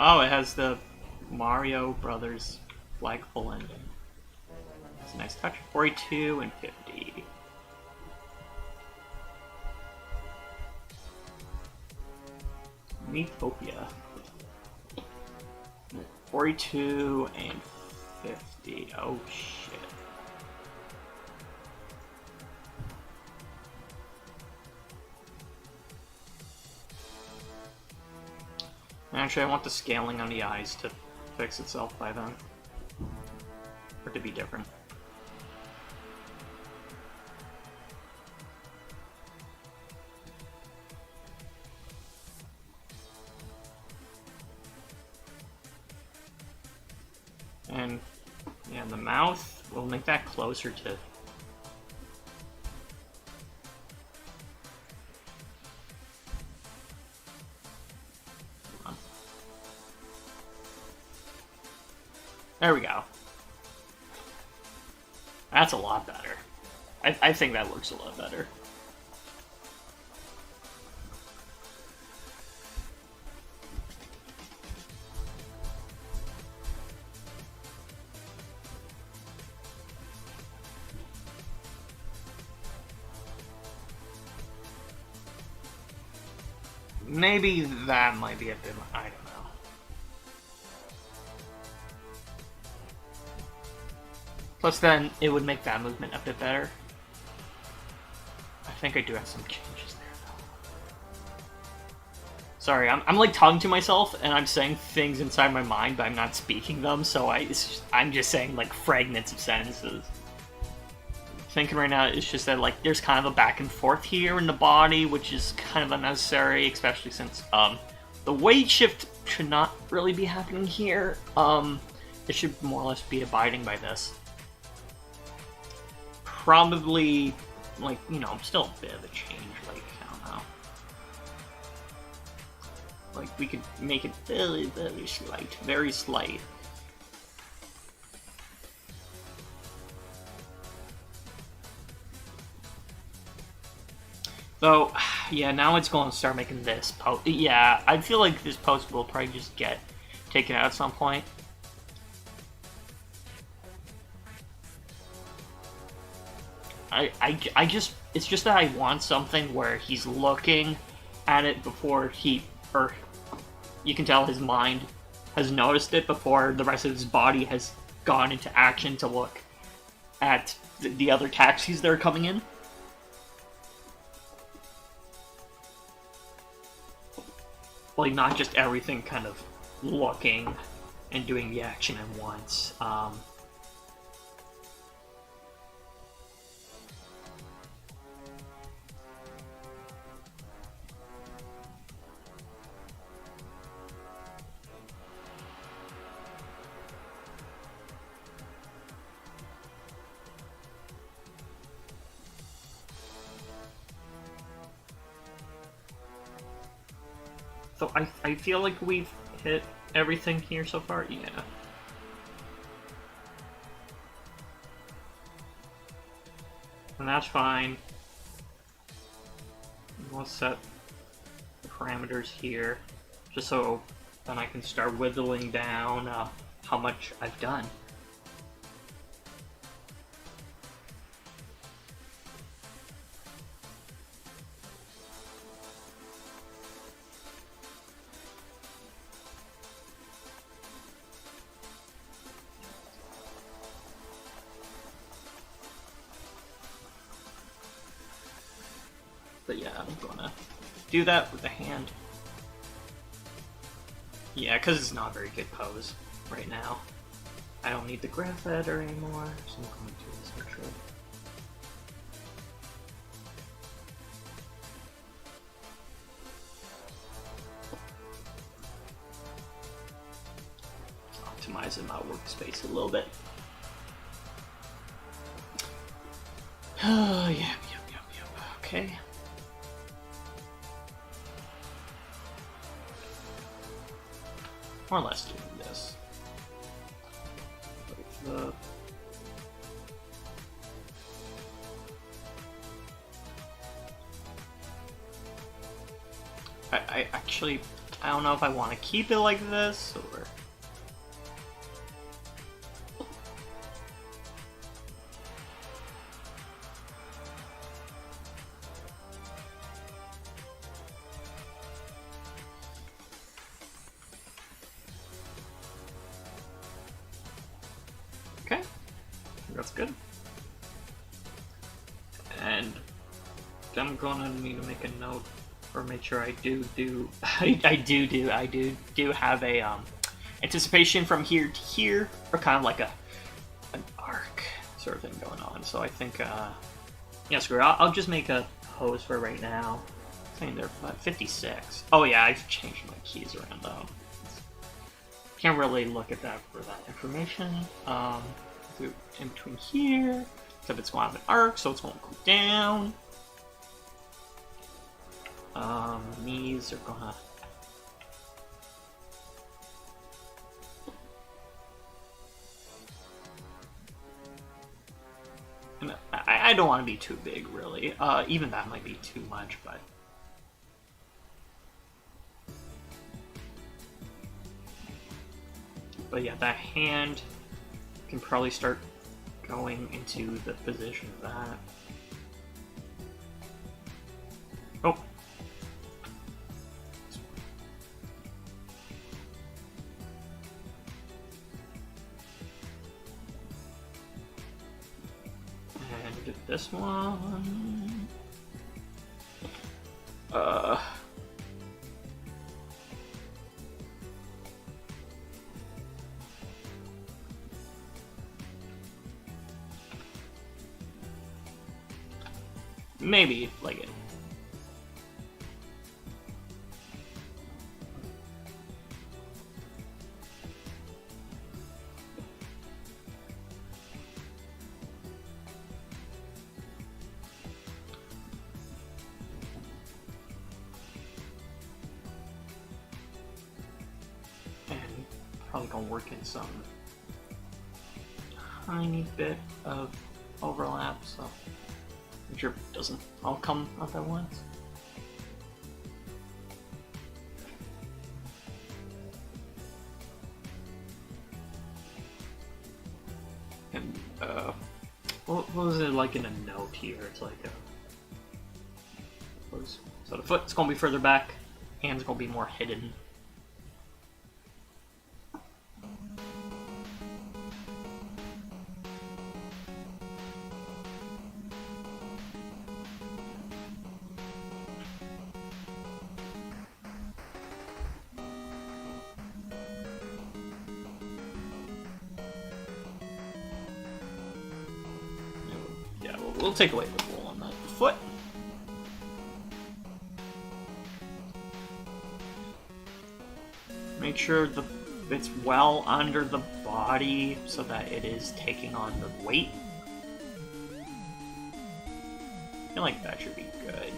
Oh, it has the Mario Brothers flagpole ending. That's a nice touch. 42 and 50. Metopia. 42 and 50. Oh shit. Actually, I want the scaling on the eyes to fix itself by then. Or to be different. And yeah, the mouth, we'll make that closer to... There we go. That's a lot better. I think that looks a lot better. Maybe that might be a bit... I don't know. Plus then, it would make that movement a bit better. I think I do have some changes there, though. Sorry, I'm like talking to myself, and I'm saying things inside my mind, but I'm not speaking them, so I'm just saying, like, fragments of sentences. Thinking right now, it's just that, like, there's kind of a back and forth here in the body, which is kind of unnecessary, especially since, the weight shift should not really be happening here. It should more or less be abiding by this. Probably, like, you know, still a bit of a change, like, I don't know. Like, we could make it very, very slight, very slight. So, yeah, now it's going to start making this post. Yeah, I feel like this post will probably just get taken out at some point. I just, it's just that I want something where he's looking at it before or you can tell his mind has noticed it before the rest of his body has gone into action to look at the other taxis that are coming in. Like, not just everything kind of looking and doing the action at once. So I feel like we've hit everything here so far. Yeah. And that's fine. We'll set the parameters here, just so then I can start whittling down how much I've done. But yeah, I'm gonna do that with the hand. Yeah, because it's not a very good pose right now. I don't need the graph editor anymore, so I'm going to this actually. Optimizing my workspace a little bit. Oh, yeah, okay. More or less doing this. I actually, I don't know if I want to keep it like this, or... Okay, that's good. And I'm gonna need to make a note, or make sure I do have a anticipation from here to here, or kind of like an arc sort of thing going on. So I think yeah, screw it. I'll just make a pose for right now. I think they're 56. Oh yeah, I've changed my keys around though. Can't really look at that for that information. In between here, except it's going to have an arc, so it's going to go down. Knees are gonna... And I don't want to be too big, really. Even that might be too much, but... But yeah, that hand can probably start going into the position of that. Oh. And this one. Maybe like it. And probably gonna work in some tiny bit of overlap, so make sure it doesn't all come up at once. And what was it like in a note here? It's like so the foot's gonna be further back, hand's gonna be more hidden. We'll take away the wool on that foot. Make sure it's well under the body so that it is taking on the weight. I feel like that should be good.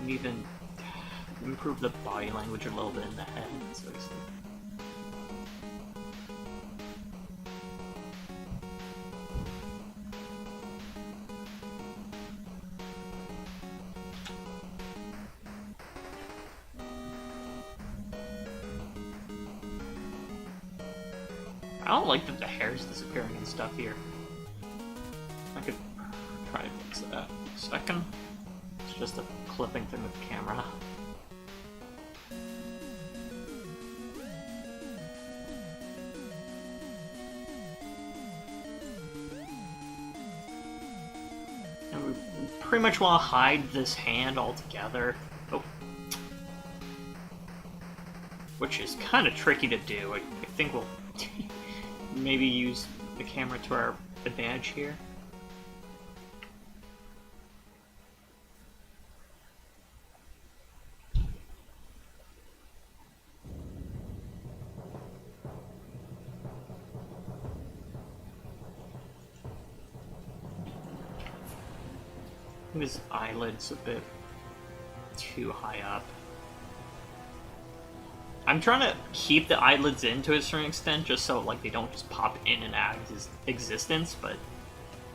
and even improve the body language a little bit in the head. So it's I don't like that the hair's disappearing and stuff here. I could try to fix that. Second, it's just a clipping thing with the camera. And we pretty much want to hide this hand altogether. Oh. Which is kind of tricky to do. I think we'll maybe use the camera to our advantage here. His eyelid's a bit too high up. I'm trying to keep the eyelids in to a certain extent, just so like they don't just pop in and out of existence, but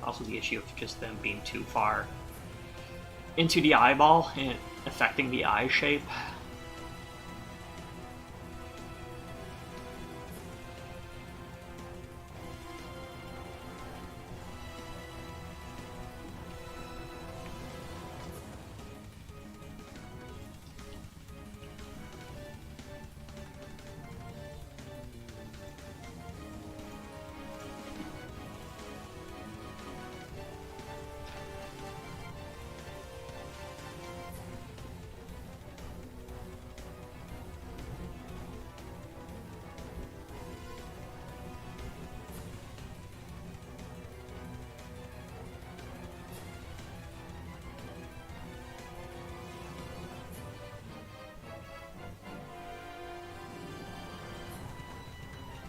also the issue of just them being too far into the eyeball and affecting the eye shape.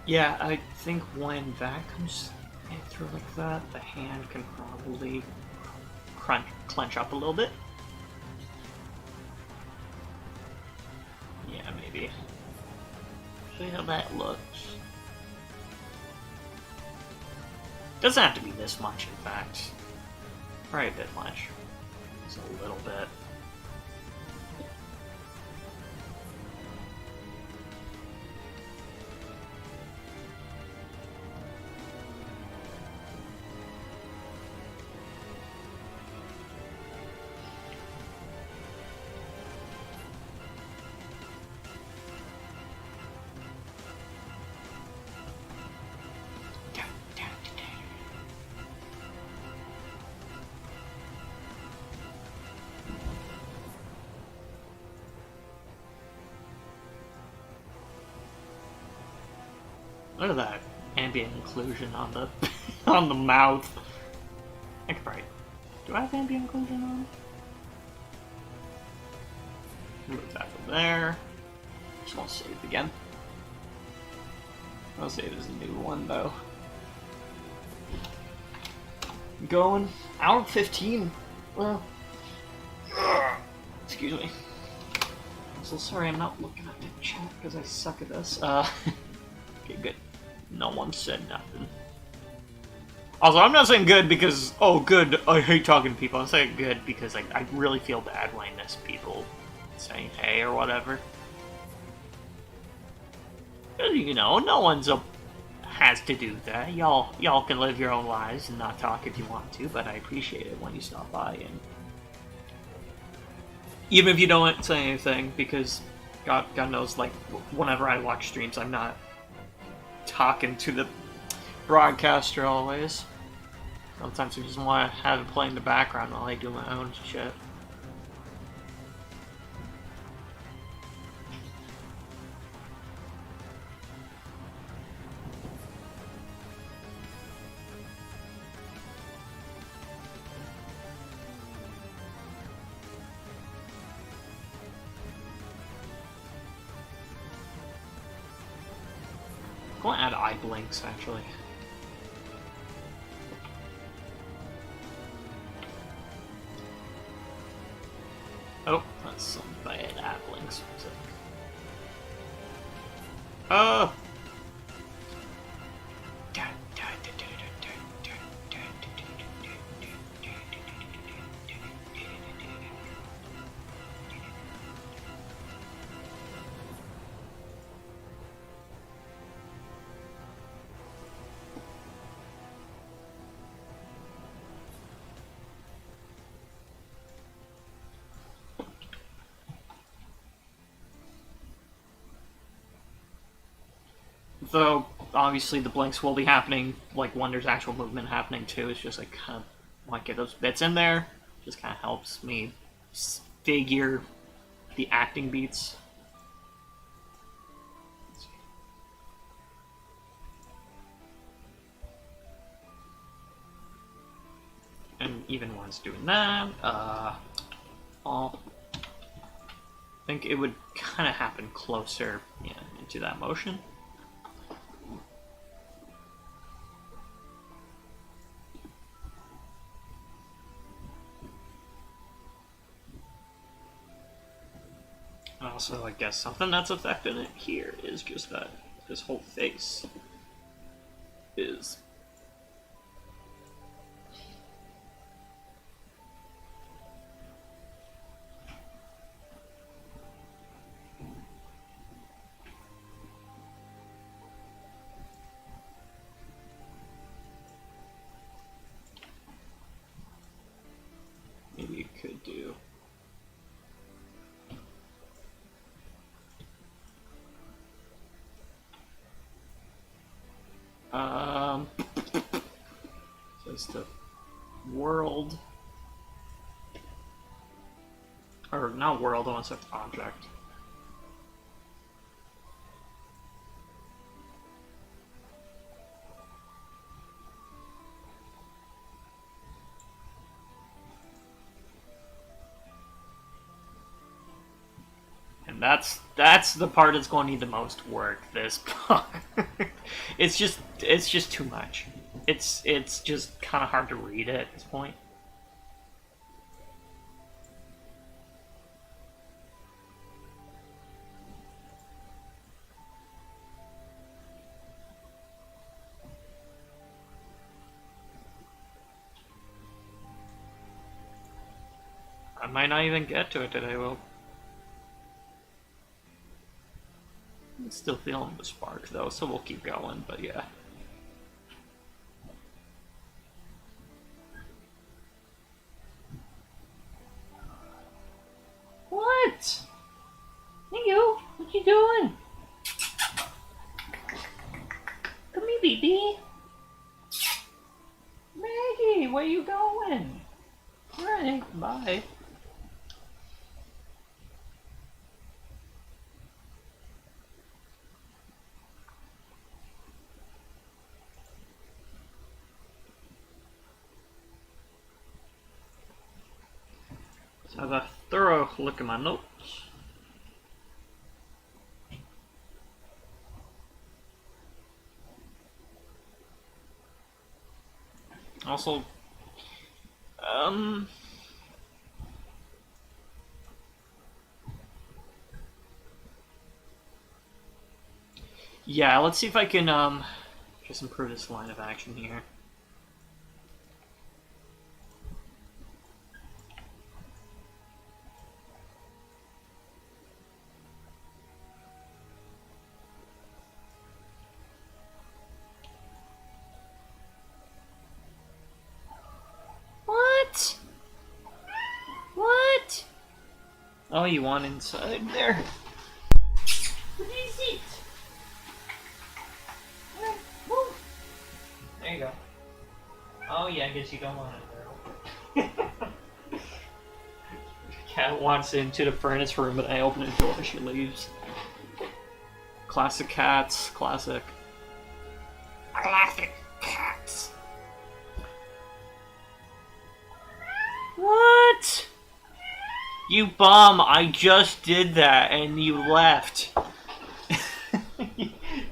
Yeah, I think when that comes in through like that, the hand can probably clench up a little bit. Yeah, maybe. See how that looks. Doesn't have to be this much, in fact. Probably a bit much. Just a little bit. Look at that ambient occlusion on the on the mouth. I could probably. Do I have ambient occlusion on? Move that from there. Just want to save again. I'll save it as a new one though. Going hour 15. Well, excuse me. I'm so sorry I'm not looking at the chat because I suck at this. Okay, good. No one said nothing. Also, I'm not saying good because, oh, good, I hate talking to people. I'm saying good because like, I really feel bad when I miss people saying hey or whatever. You know, no one's has to do that. Y'all can live your own lives and not talk if you want to, but I appreciate it when you stop by. And even if you don't say anything, because God knows, like, whenever I watch streams, I'm not talking to the broadcaster always. Sometimes I just want to have it play in the background while I do my own shit. I want to add eye blinks, actually. Oh, That's some bad applings. Oh! Though, obviously, the blinks will be happening, like, when there's actual movement happening, too. It's just, like, kind of want to get those bits in there. Just kind of helps me figure the acting beats. And even when it's doing that, I think it would kind of happen closer, into that motion. Also, I guess something that's affecting it here is just that this whole face is... maybe you could do... so it's the world, or not world, I want to say object. And that's the part that's going to need the most work. This part, it's just too much. It's just kind of hard to read it at this point. I might not even get to it today, Will. I'm still feeling the spark though, so we'll keep going, but yeah. What? Hey you, what you doing? Come here, baby. Maggie, where you going? Alright, bye. Let's have a thorough look at my notes. Also, yeah, let's see if I can, just improve this line of action here. What? What? Oh, you want inside there? What is it? There you go. Oh yeah, I guess you don't want it there. Cat wants into the furnace room, but I open the door, she leaves. Classic cats, classic. Classic cats. What? You bum, I just did that and you left.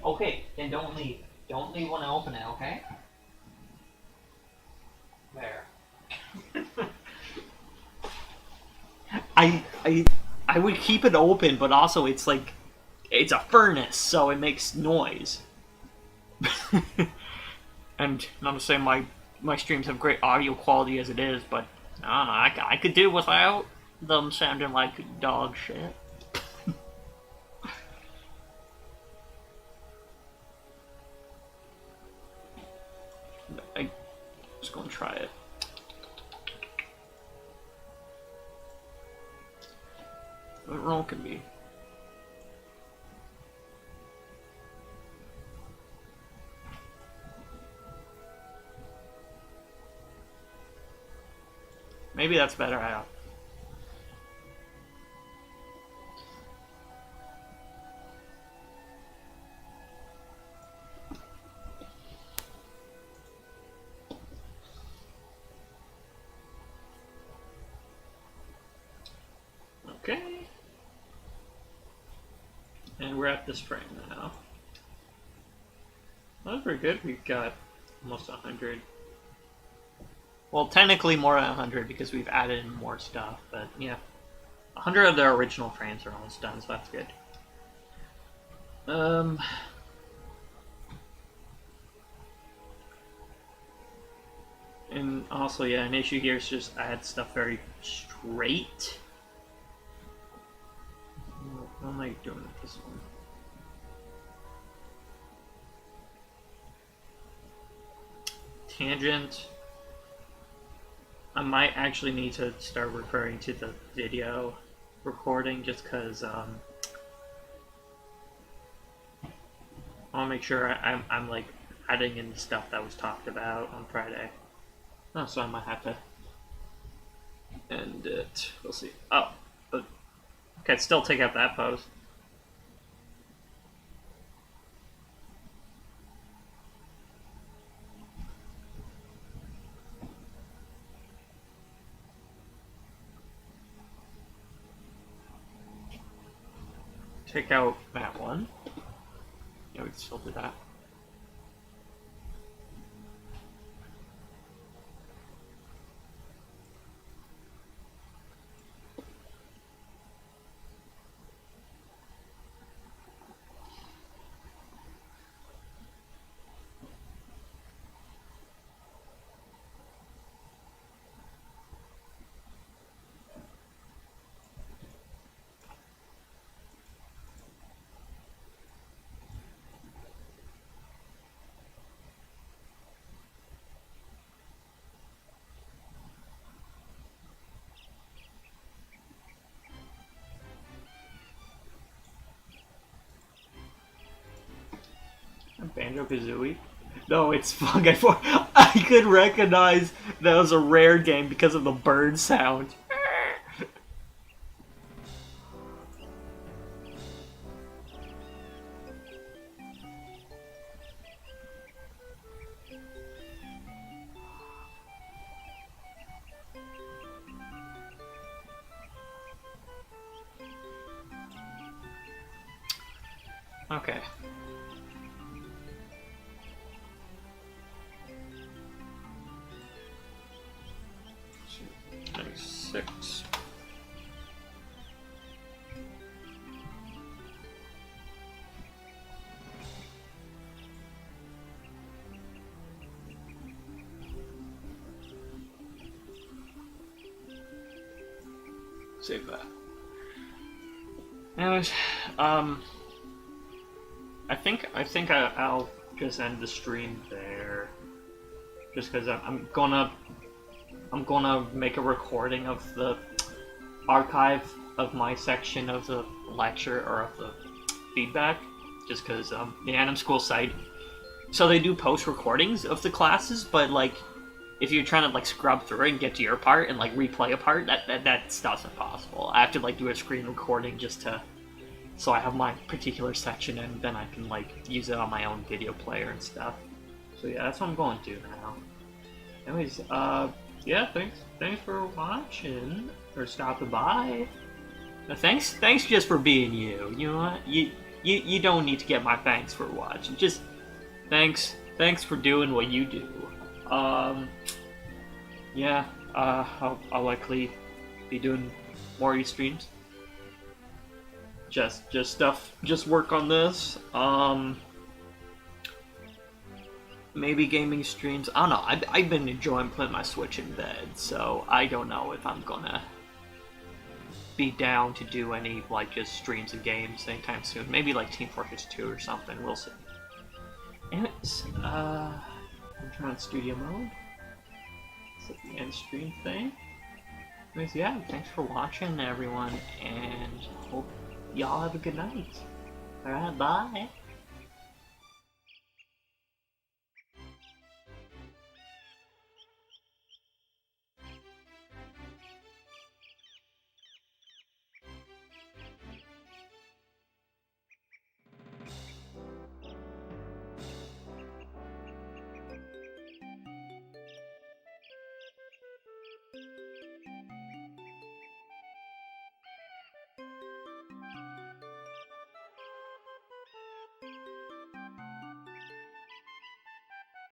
Okay, then don't leave. Don't leave when I open it, okay? There. I would keep it open, but also it's like it's a furnace, so it makes noise. And not to say my streams have great audio quality as it is, but I could do without them sounding like dog shit. I'm just gonna try it. What wrong can be? Maybe that's better. I don't. Okay. And we're at this frame now. That was pretty good. We've got almost 100. Well, technically more than 100 because we've added in more stuff, but yeah. 100 of the original frames are almost done, so that's good. And also, yeah, an issue here is just add stuff very straight. What am I doing with this one? Tangent. I might actually need to start referring to the video recording just because I want to make sure I'm like adding in stuff that was talked about on Friday. Oh, so I might have to end it. We'll see. Oh, but okay, still take out that post. Take out that one. Yeah, we can still do that. Banjo-Kazooie? No, it's Fog. I could recognize that was a rare game because of the bird sound. Okay. 6. Save that. Anyways, I think I'll just end the stream there, just because I'm gonna make a recording of the archive of my section of the lecture or of the feedback, just because the Anim School site, so they do post recordings of the classes, but like if you're trying to like scrub through it and get to your part and like replay a part, that stuff's impossible. I have to like do a screen recording just to, so I have my particular section and then I can like use it on my own video player and stuff. So yeah, that's what I'm going to do now. Anyways, yeah, thanks for watching or stopping by. Thanks just for being you. You know what? You don't need to get my thanks for watching. Just thanks for doing what you do. Yeah, I'll likely be doing more of these streams. just stuff, just work on this. Maybe gaming streams. I don't know. I've been enjoying playing my Switch in bed, so I don't know if I'm gonna be down to do any like just streams of games anytime soon. Maybe like Team Fortress 2 or something. We'll see. Anyways, I'm trying studio mode. Set the end stream thing. Anyways, yeah, thanks for watching, everyone, and hope y'all have a good night. Alright, bye.